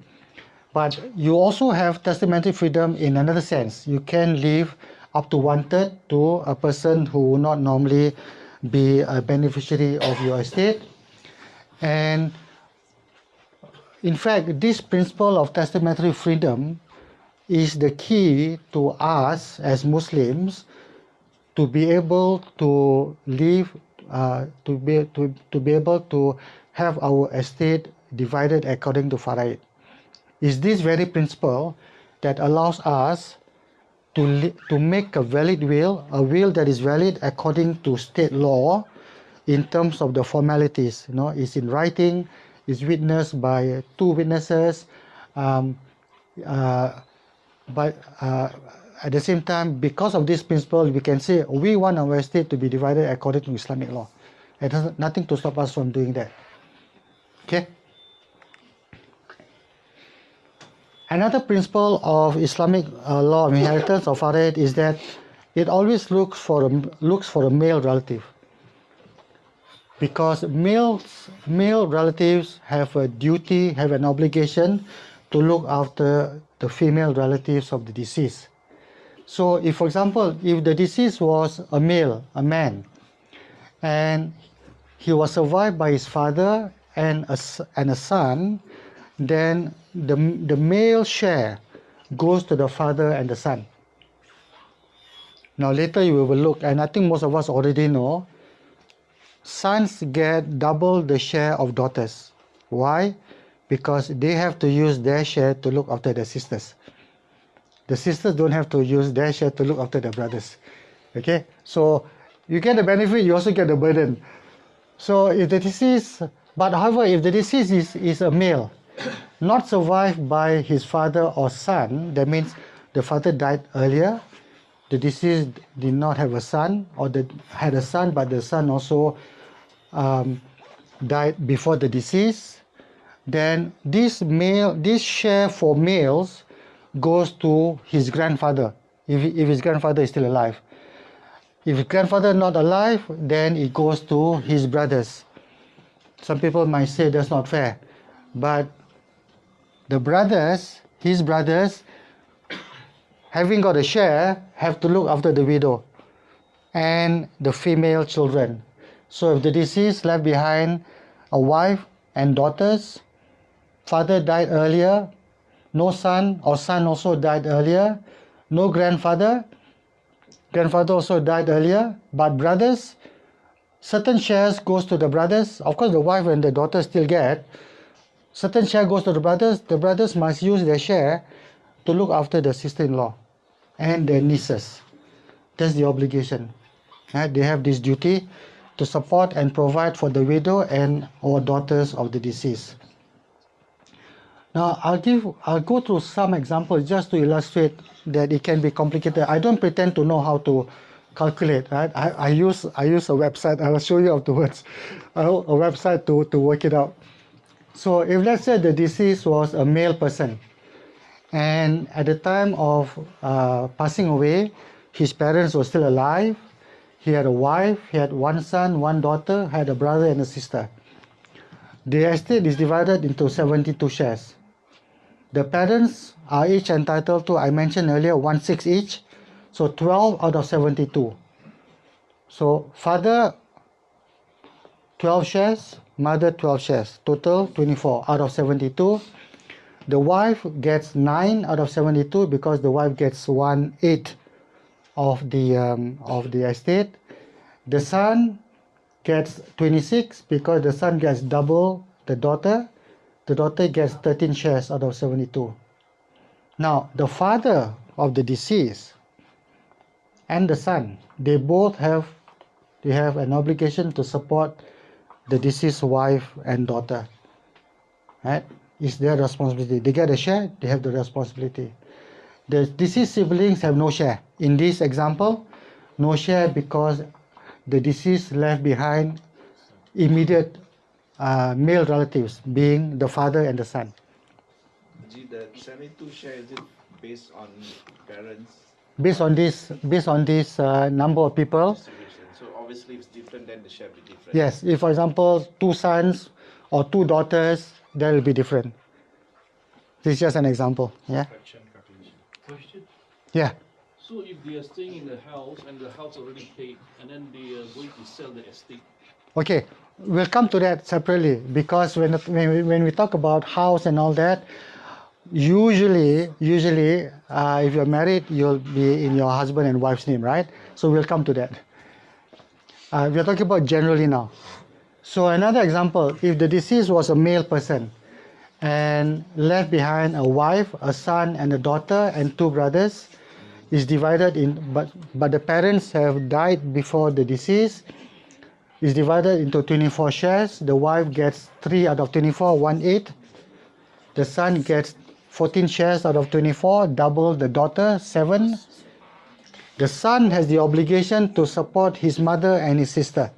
S2: But you also have testamentary freedom in another sense. You can leave up to 1/3 to a person who will not normally be a beneficiary of your estate. And in fact, this principle of testamentary freedom is the key to us as Muslims to be able to live, to be able to have our estate divided according to faraid. Is this very principle that allows us to make a valid will, a will that is valid according to state law in terms of the formalities. It's in writing, it's witnessed by 2 witnesses, but at the same time, because of this principle, we can say we want our estate to be divided according to Islamic law. It has nothing to stop us from doing that. Okay. Another principle of Islamic law of inheritance of faraid is that it always looks for a male relative, because male relatives have a duty, have an obligation to look after the female relatives of the deceased. So if, for example, if the deceased was a man, and he was survived by his father and a son, then the male share goes to the father and the son. Now later you will look, and I think most of us already know, sons get double the share of daughters. Why? Because they have to use their share to look after their sisters. The sisters don't have to use their share to look after their brothers. Okay? So you get the benefit, you also get the burden. So if the deceased, but however, if the deceased is a male, not survived by his father or son, that means the father died earlier, the deceased did not have a son, or had a son, but the son also died before the deceased, then this share for males goes to his grandfather, if his grandfather is still alive. If his grandfather not alive, then it goes to his brothers. Some people might say that's not fair, but the brothers, his brothers, having got a share, have to look after the widow and the female children. So if the deceased left behind a wife and daughters, father died earlier, no son or son also died earlier, no grandfather, grandfather also died earlier, but brothers, certain shares goes to the brothers. Of course the wife and the daughter still get, certain share goes to the brothers must use their share to look after the sister-in-law and their nieces. That's the obligation. They have this duty to support and provide for the widow and or daughters of the deceased. Now I'll go through some examples just to illustrate that it can be complicated. I don't pretend to know how to calculate, right? I use a website. I will show you afterwards. A website to work it out. So if let's say the deceased was a male person, and at the time of passing away, his parents were still alive. He had a wife, he had one son, one daughter, had a brother and a sister. The estate is divided into 72 shares. The parents are each entitled to, I mentioned earlier, 1/6 each, so 12 out of 72. So father 12 shares, mother 12 shares, total 24 out of 72. The wife gets 9 out of 72 because the wife gets 1/8 of the estate. The son gets 26 because the son gets double the daughter. The daughter gets 13 shares out of 72. Now the father of the deceased and the son, they both have an obligation to support the deceased wife and daughter. Right? It's their responsibility. They get a share, they have the responsibility. The deceased siblings have no share. In this example, no share because the deceased left behind immediate male relatives, being the father and the son.
S5: The 72 share, is it based on parents?
S2: Based on this number of people.
S3: Distribution. So obviously if it's different, then the share will be different.
S2: Yes, if for example 2 sons or 2 daughters, that will be different. This is just an example. Yeah.
S4: Fraction calculation.
S7: Question.
S2: Yeah.
S7: So if they are staying in the house and the house already paid, and then they are going to sell the estate,
S2: Okay, we'll come to that separately because when we talk about house and all that, usually if you're married, you'll be in your husband and wife's name, right? So we'll come to that. We're talking about generally now. So another example, if the deceased was a male person and left behind a wife, a son and a daughter and 2 brothers, is divided in, but the parents have died before the deceased, is divided into 24 shares. The wife gets 3 out of 24, 1/8. The son gets 14 shares out of 24, double the daughter, 7. The son has the obligation to support his mother and his sister.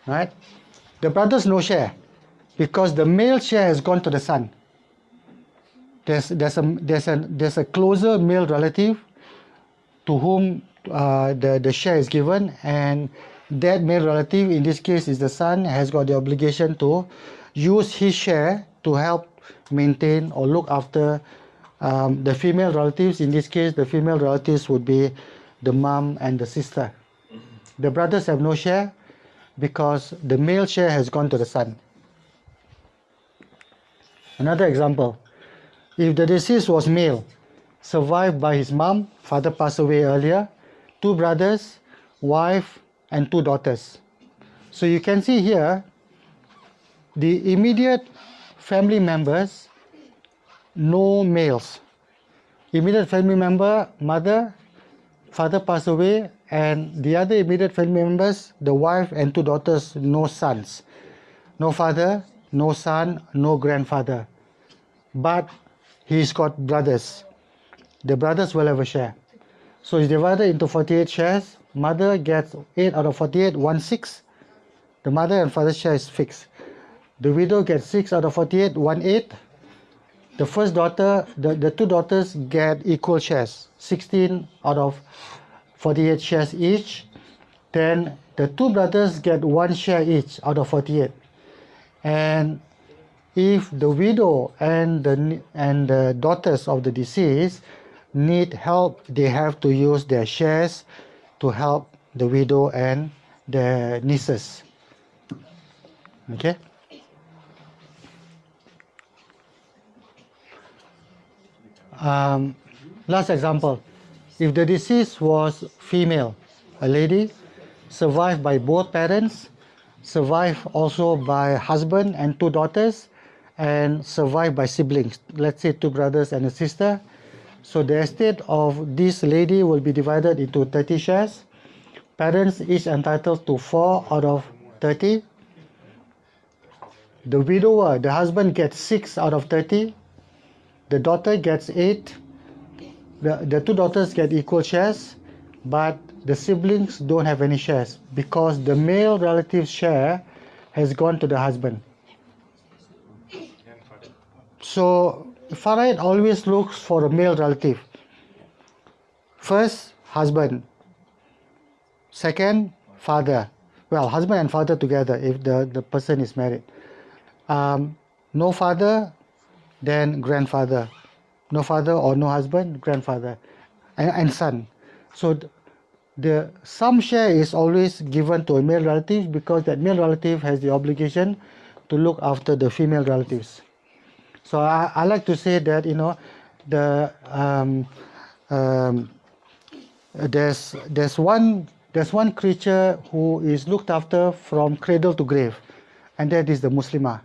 S2: Right? The brothers no share because the male share has gone to the son. There's a closer male relative to whom the share is given, and that male relative, in this case is the son, has got the obligation to use his share to help maintain or look after the female relatives. In this case, the female relatives would be the mom and the sister. The brothers have no share because the male share has gone to the son. Another example, if the deceased was male, survived by his mom, father passed away earlier, 2 brothers, wife and 2 daughters. So you can see here, the immediate family members, no males. Immediate family member, mother, father passed away, and the other immediate family members, the wife and 2 daughters, no sons. No father, no son, no grandfather. But he's got brothers. The brothers will have a share. So it's divided into 48 shares. Mother gets 8 out of 48, 1/6. The mother and father share is fixed. The widow gets 6 out of 48, 1/8. The first daughter, the 2 daughters get equal shares, 16 out of 48 shares each. then the two brothers get 1 share each out of 48. And if the widow and the daughters of the deceased need help, they have to use their shares to help the widow and the nieces. Okay. Last example, if the deceased was female, a lady, survived by both parents, survived also by husband and 2 daughters, and survived by siblings, let's say 2 brothers and a sister. So the estate of this lady will be divided into 30 shares. Parents each entitled to 4 out of 30. The widower, the husband gets 6 out of 30. The daughter gets 8. The 2 daughters get equal shares, but the siblings don't have any shares because the male relative's share has gone to the husband. So Faraid always looks for a male relative. First, husband. Second, father. Well, husband and father together if the person is married. No father, then grandfather. No father or no husband, grandfather, and son. So the some share is always given to a male relative because that male relative has the obligation to look after the female relatives. So I like to say that there's one creature who is looked after from cradle to grave, and that is the Muslimah.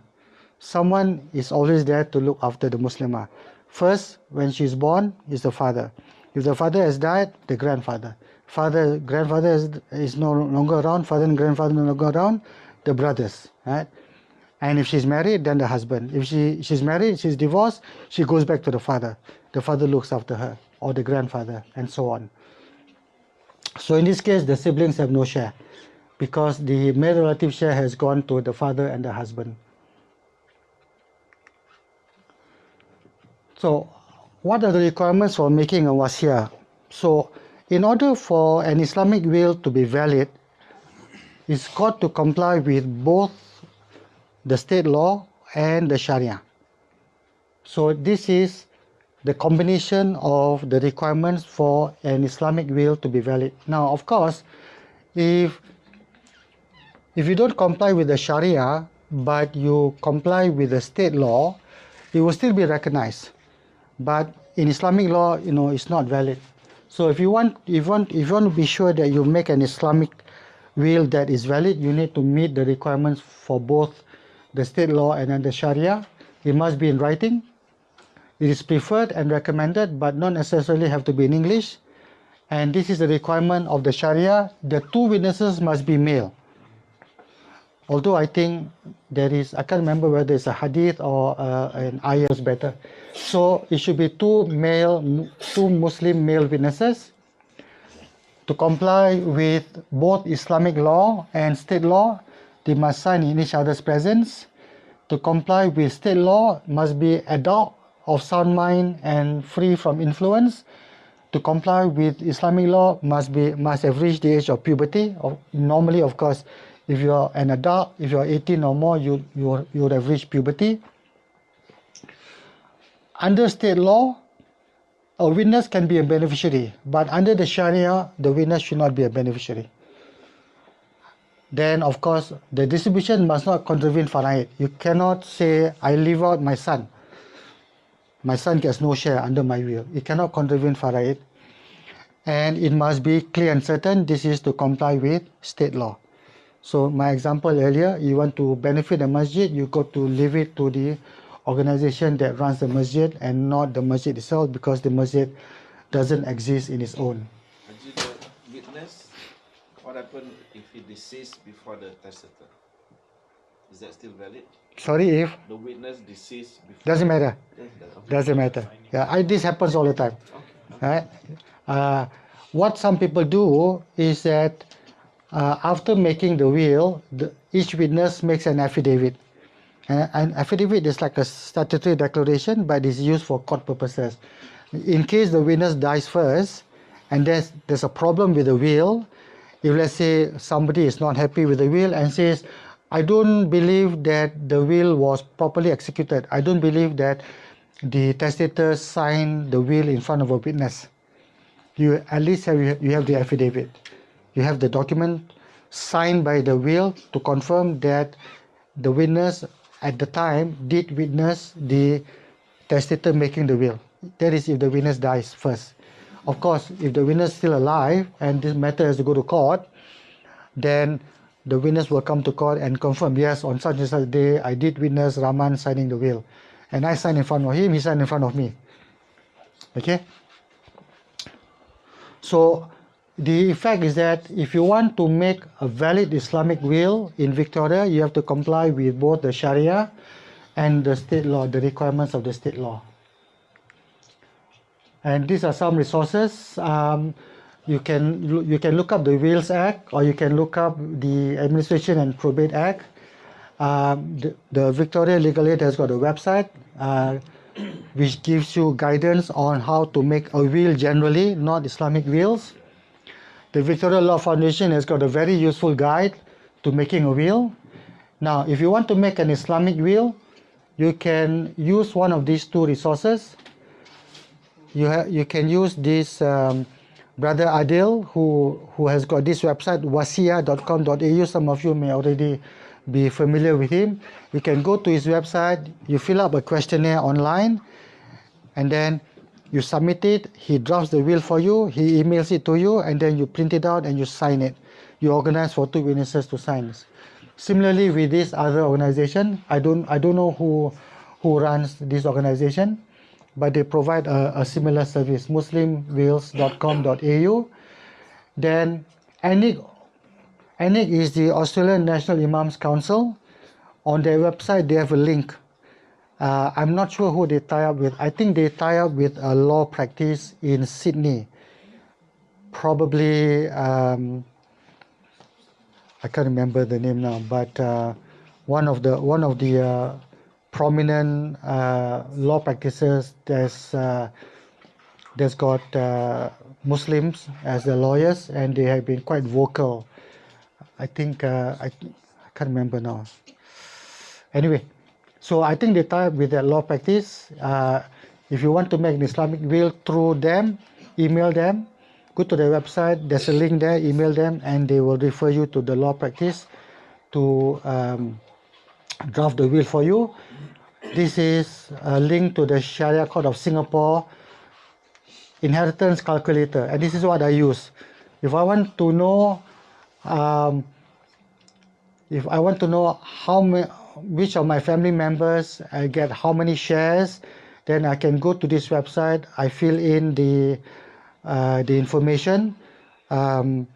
S2: Someone is always there to look after the Muslimah. First, when she is born, is the father. If the father has died, the grandfather. Grandfather is no longer around. Father and grandfather no longer around. The brothers, right? And if she's married, then the husband. If she's married, she's divorced, she goes back to the father. The father looks after her, or the grandfather, and so on. So in this case, the siblings have no share because the male relative share has gone to the father and the husband. So what are the requirements for making a wasiyyah? So in order for an Islamic will to be valid, it's got to comply with both the state law and the Sharia. So this is the combination of the requirements for an Islamic will to be valid. Now, of course, if you don't comply with the Sharia, but you comply with the state law, it will still be recognized. But in Islamic law, it's not valid. So if you want to be sure that you make an Islamic will that is valid, you need to meet the requirements for both the state law and then the Sharia. It must be in writing. It is preferred and recommended, but not necessarily have to be in English. And this is the requirement of the Sharia. The 2 witnesses must be male. Although I think I can't remember whether it's a hadith or an ayah is better. So it should be 2 Muslim male witnesses to comply with both Islamic law and state law. They must sign in each other's presence. To comply with state law, must be adult, of sound mind and free from influence. To comply with Islamic law, must have reached the age of puberty. Normally, of course, if you are an adult, if you are 18 or more, you would have reached puberty. Under state law, a witness can be a beneficiary, but under the Sharia, the witness should not be a beneficiary. Then, of course, the distribution must not contravene faraid. You cannot say, I leave out my son. My son gets no share under my will. It cannot contravene faraid. And it must be clear and certain. This is to comply with state law. So my example earlier, you want to benefit the masjid, you got to leave it to the organization that runs the masjid and not the masjid itself, because the masjid doesn't exist in its own.
S3: Haji, the witness, what happened if he deceased before the testator? Is that still valid?
S2: Sorry, if?
S3: The witness deceased before...
S2: Doesn't matter.
S3: Okay.
S2: Doesn't matter. Yeah, this happens all the time.
S3: Okay.
S2: Right? What some people do is that after making the will, each witness makes an affidavit. An affidavit is like a statutory declaration, but is used for court purposes. In case the witness dies first, and there's a problem with the will, if let's say somebody is not happy with the will and says, I don't believe that the will was properly executed. I don't believe that the testator signed the will in front of a witness. You at least you have the affidavit. You have the document signed by the will to confirm that the witness at the time did witness the testator making the will. That is if the witness dies first. Of course, if the witness is still alive and this matter has to go to court, then the witness will come to court and confirm, yes, on such and such day, I did witness Rahman signing the will. And I signed in front of him, he signed in front of me. Okay? So, the effect is that if you want to make a valid Islamic will in Victoria, you have to comply with both the Sharia and the state law, the requirements of the state law. And these are some resources. You can look up the Wills Act, or you can look up the Administration and Probate Act. The Victoria Legal Aid has got a website which gives you guidance on how to make a will generally, not Islamic wills. The Victoria Law Foundation has got a very useful guide to making a will. Now, if you want to make an Islamic will, you can use one of these two resources. You can use this Brother Adil, who has got this website, wasiyyah.com.au. Some of you may already be familiar with him. You can go to his website, you fill up a questionnaire online, and then you submit it. He drafts the will for you, he emails it to you, and then you print it out and you sign it. You organize for 2 witnesses to sign. Similarly with this other organization, I don't know who runs this organization, but they provide a similar service, muslimwills.com.au. Then ANIC is the Australian National Imams Council. On their website they have a link. I'm not sure who they tie up with. I think they tie up with a law practice in Sydney. Probably, I can't remember the name now, but one of the prominent law practices that's got Muslims as the lawyers, and they have been quite vocal. I think I can't remember now. Anyway, so I think they tie up with that law practice. If you want to make an Islamic will through them, email them, go to their website, there's a link there, email them, and they will refer you to the law practice to draft the will for you. This is a link to the Sharia Court of Singapore inheritance calculator, and this is what I use. If I want to know which of my family members get how many shares, then I can go to this website. I fill in the information. Who's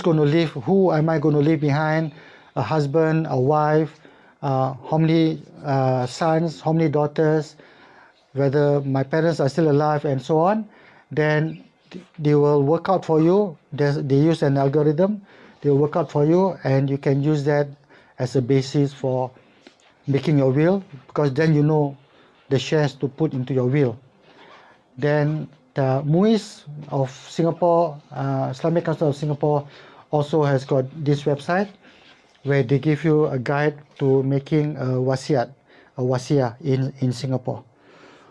S2: going to live? Who am I going to leave behind? A husband, a wife, how many sons, how many daughters, whether my parents are still alive, and so on. Then they will work out for you. They use an algorithm. They will work out for you, and you can use that as a basis for making your will, because then you know the shares to put into your will. Then the MUIS of Singapore, Islamic Council of Singapore, also has got this website where they give you a guide to making a wasiyyah in Singapore.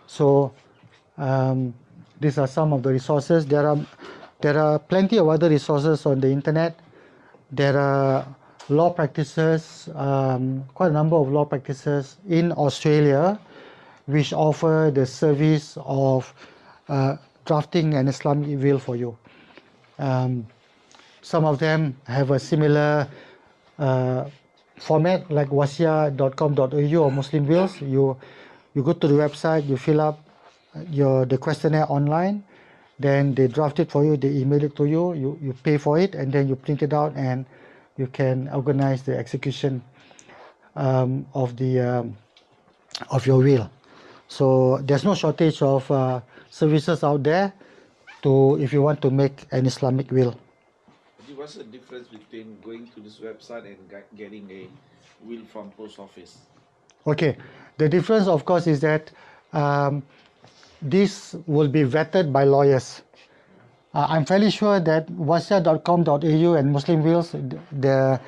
S2: So these are some of the resources. There are plenty of other resources on the internet. There are law practices, quite a number of law practices in Australia which offer the service of drafting an Islamic will for you. Some of them have a similar format like wasiyyah.com.au or Muslim Wills. You go to the website, you fill up the questionnaire online, then they draft it for you, they email it to you, you pay for it, and then you print it out and you can organize the execution of your will. So there's no shortage of services out there if you want to make an Islamic will.
S3: What's the difference between going to this website and getting a will from post office?
S2: Okay, the difference of course is that this will be vetted by lawyers. I'm fairly sure that wasiyyah.com.au and Muslim Wills, the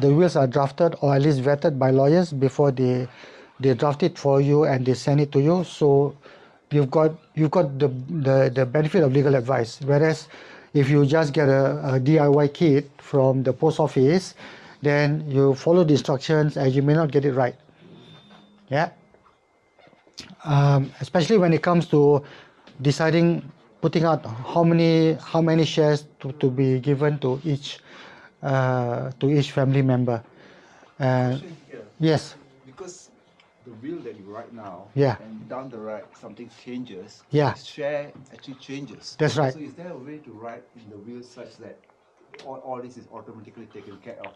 S2: wills are drafted or at least vetted by lawyers before they draft it for you and they send it to you. So you've got the benefit of legal advice. Whereas if you just get a DIY kit from the post office, then you follow the instructions and you may not get it right. Yeah. Especially when it comes to deciding, putting out how many shares to be given to each family member.
S5: Question here,
S2: Yes.
S5: because the will that you write now,
S2: Yeah.
S5: and down the right something changes,
S2: Yeah.
S5: the share actually changes.
S2: That's right.
S5: So is there a way to write in the will such that all this is automatically taken care of?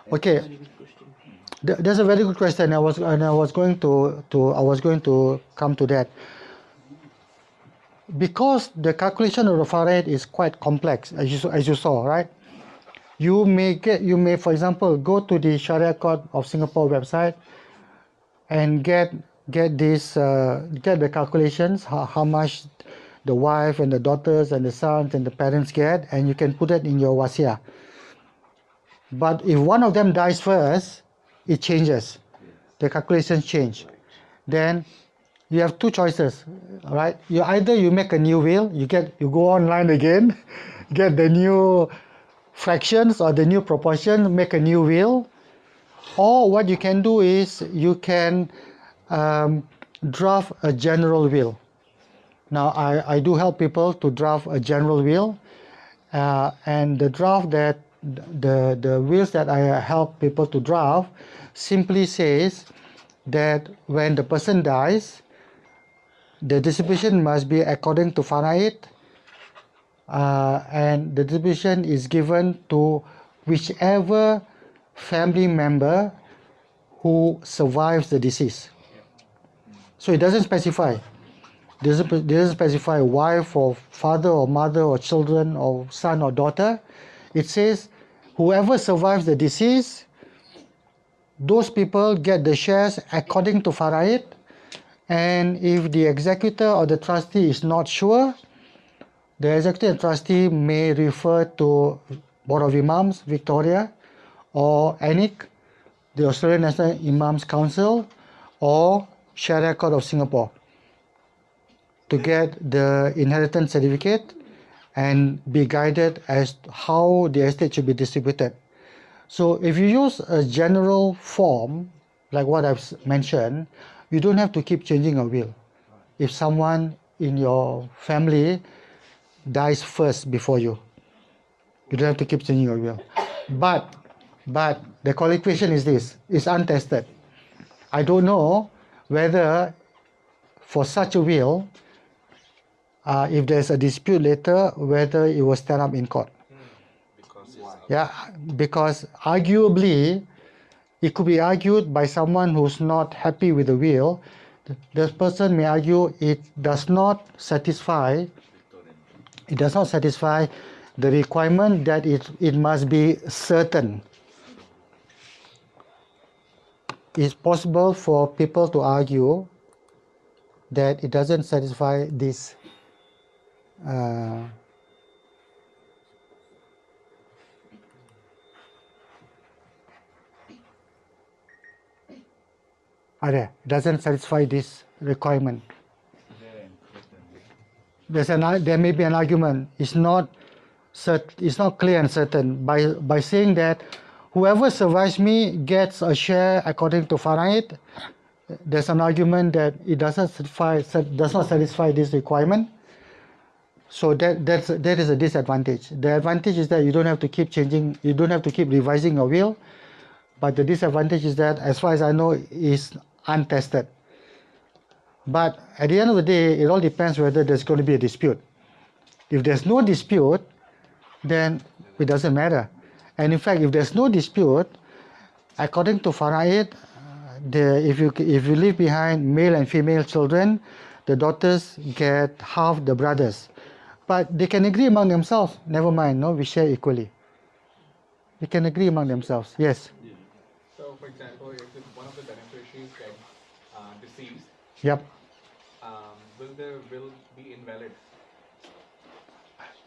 S5: And
S2: Okay. That's a very good question. I was going to come to that. Because the calculation of the faraid is quite complex, as you saw, right? You may, for example, go to the Sharia Court of Singapore website and get the calculations, how much the wife and the daughters and the sons and the parents get, and you can put it in your wasiyyah. But if one of them dies first, it changes. The calculations change. Then you have two choices, right? Either you make a new will, you go online again, get the new fractions or the new proportion, make a new will, or what you can do is you can draft a general will. Now I do help people to draft a general will, and the draft that the wills that I help people to draft simply says that when the person dies, the distribution must be according to faraid, and the distribution is given to whichever family member who survives the deceased. So it doesn't specify. It doesn't specify wife or father or mother or children or son or daughter. It says whoever survives the deceased, those people get the shares according to faraid. And if the executor or the trustee is not sure, the executive trustee may refer to Board of Imams, Victoria, or ANIC, the Australian National Imams Council, or Sharia Court of Singapore to get the inheritance certificate and be guided as to how the estate should be distributed. So if you use a general form, like what I've mentioned, you don't have to keep changing a will. If someone in your family dies first before you, you don't have to keep changing your will. But the qualification is this, it's untested. I don't know whether for such a will, if there's a dispute later, whether it will stand up in court. Because arguably, it could be argued by someone who's not happy with the will. The person may argue it does not satisfy the requirement that it must be certain. It's possible for people to argue that it doesn't satisfy this it doesn't satisfy this requirement. There may be an argument. It's not clear and certain by saying that whoever survives me gets a share according to faraid. There's an argument that it does not satisfy this requirement. So that is a disadvantage. The advantage is that you don't have to keep changing, you don't have to keep revising your will. But the disadvantage is that, as far as I know, is untested. But at the end of the day, it all depends whether there's going to be a dispute. If there's no dispute, then it doesn't matter. And in fact, if there's no dispute, according to faraid, if you leave behind male and female children, the daughters get half the brothers. But they can agree among themselves. Never mind, no, we share equally. They can agree among themselves. Yes.
S8: So, for example, if one of the beneficiaries gets deceased,
S2: Yep.
S8: will the will be invalid?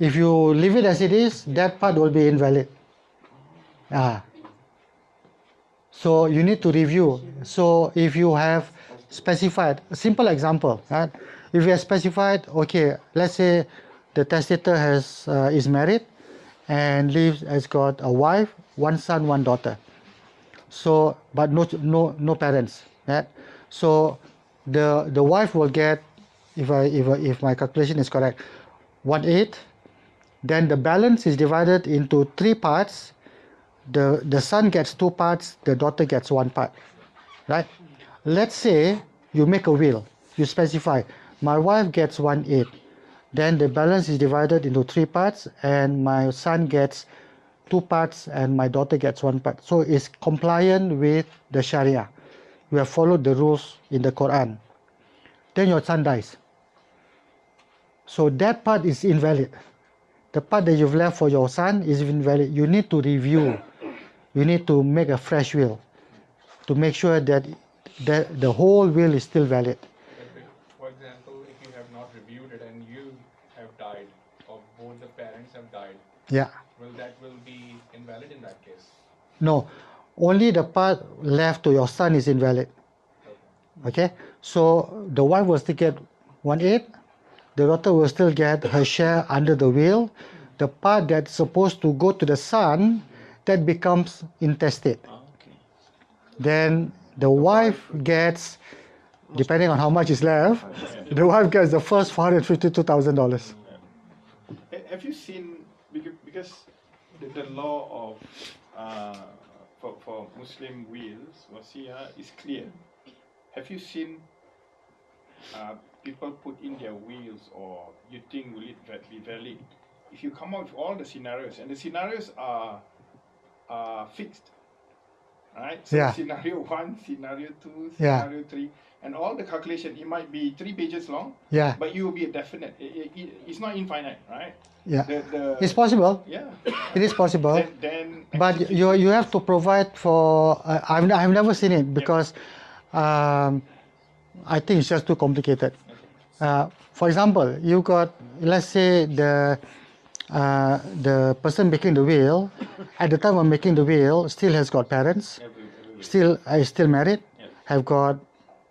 S2: If you leave it as it is, that part will be invalid. So you need to review. So if you have specified, a simple example, right? If you have specified, okay, let's say the testator is married and has got a wife, one son, one daughter. So, but no parents, right? So the wife will get, if my calculation is correct, 1/8. Then the balance is divided into 3 parts. The son gets 2 parts, the daughter gets 1 part, right? Let's say you make a will, you specify, my wife gets 1/8, then the balance is divided into 3 parts, and my son gets 2 parts, and my daughter gets 1 part. So it's compliant with the Sharia. You have followed the rules in the Quran. Then your son dies. So that part is invalid. The part that you've left for your son is invalid. You need to review. You need to make a fresh will to make sure that the whole will is still valid.
S8: For example, if you have not reviewed it and you have died, or both the parents have died,
S2: Yeah.
S8: will be invalid in that case?
S2: No, only the part left to your son is invalid. Okay, so the wife will still get 1/8. The daughter will still get her share under the will. The part that's supposed to go to the son, that becomes intestate. Then the wife gets, depending on how much is left, the wife gets the first $452,000.
S4: Have you seen, because the law of for Muslim wills, wasiyyah, is clear. Have you seen people put in their wills, or you think will it be valid? If you come out with all the scenarios, and the scenarios are fixed, right? So
S2: Yeah.
S4: scenario 1, scenario 2,
S2: Yeah.
S4: scenario 3, and all the calculation, it might be 3 pages long,
S2: Yeah,
S4: but you will be a definite. It's not infinite, right?
S2: yeah.
S4: The
S2: It's possible.
S4: yeah.
S2: It is possible.
S4: Then
S2: But you have to provide for. I've never seen it because I think it's just too complicated. For example, you got, let's say the person making the will, at the time of making the will, still has got parents, still is still married, have got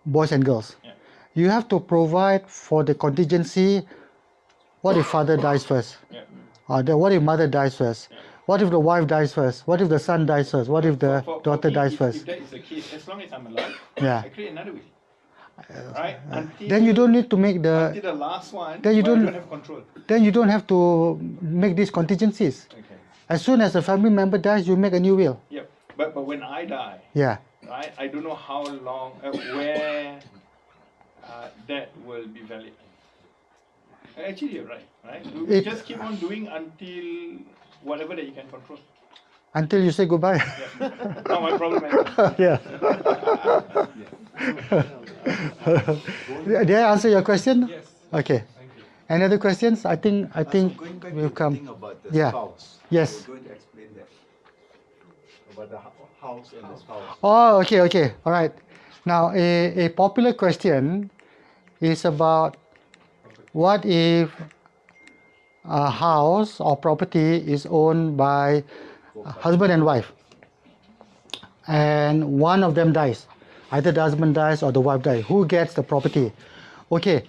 S2: boys and girls. You have to provide for the contingency. What if father dies first? What if mother dies first? What if the wife dies first? What if the son dies first? What if the daughter dies
S4: if
S2: first?
S4: that is the case, as long as I'm alive,
S2: Yeah.
S4: I create another will. Right? Until,
S2: Then you don't need to make
S4: until the last one,
S2: then you
S4: where I
S2: don't-
S4: don't have control.
S2: Then you don't have to make these contingencies.
S4: Okay.
S2: As soon as a family member dies, you make a new will.
S4: Yep. But when I die,
S2: Yeah.
S4: right, I don't know how long, where that will be valid. Actually, you're right. Right? We
S2: It-
S4: just keep on doing until whatever that you can control.
S2: Until you say goodbye.
S4: Not my problem anymore.
S2: Yeah. Did I answer your question?
S8: Yes.
S2: Okay. Any other questions? I think
S5: Going back
S2: we've
S5: to the
S2: come.
S5: thing about the
S2: Yeah.
S5: spouse.
S2: Yes.
S5: We're going to explain that. About the house and the spouse.
S2: Oh, okay. All right. Now, a popular question is about what if a house or property is owned by a husband and wife, and one of them dies. Either the husband dies or the wife dies. Who gets the property? Okay.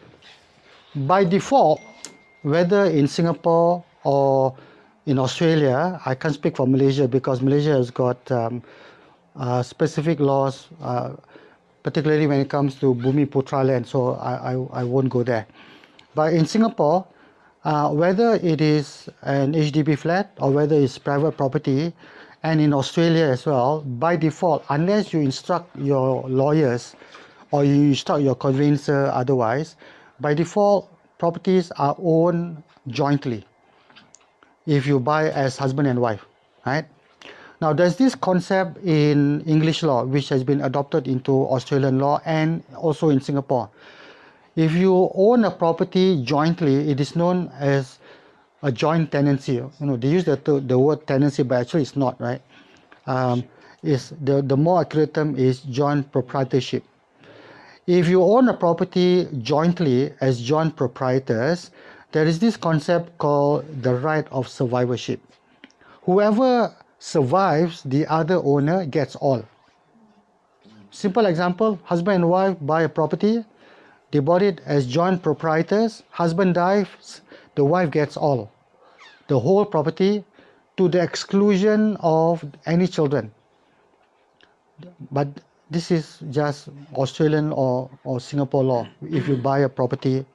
S2: By default, whether in Singapore or in Australia, I can't speak for Malaysia because Malaysia has got specific laws, particularly when it comes to Bumi Putra land, so I won't go there. But in Singapore, whether it is an HDB flat or whether it's private property, and in Australia as well, by default, unless you instruct your lawyers or you instruct your conveyancer otherwise, by default, properties are owned jointly if you buy as husband and wife, right? Now, there's this concept in English law which has been adopted into Australian law and also in Singapore. If you own a property jointly, it is known as a joint tenancy. You know, they use the word tenancy, but actually it's not, right? Is the more accurate term is joint proprietorship. If you own a property jointly as joint proprietors, there is this concept called the right of survivorship. Whoever survives, the other owner gets all. Simple example, husband and wife buy a property, they bought it as joint proprietors, husband dies, the wife gets all, the whole property, to the exclusion of any children. But this is just Australian or Singapore law. If you buy a property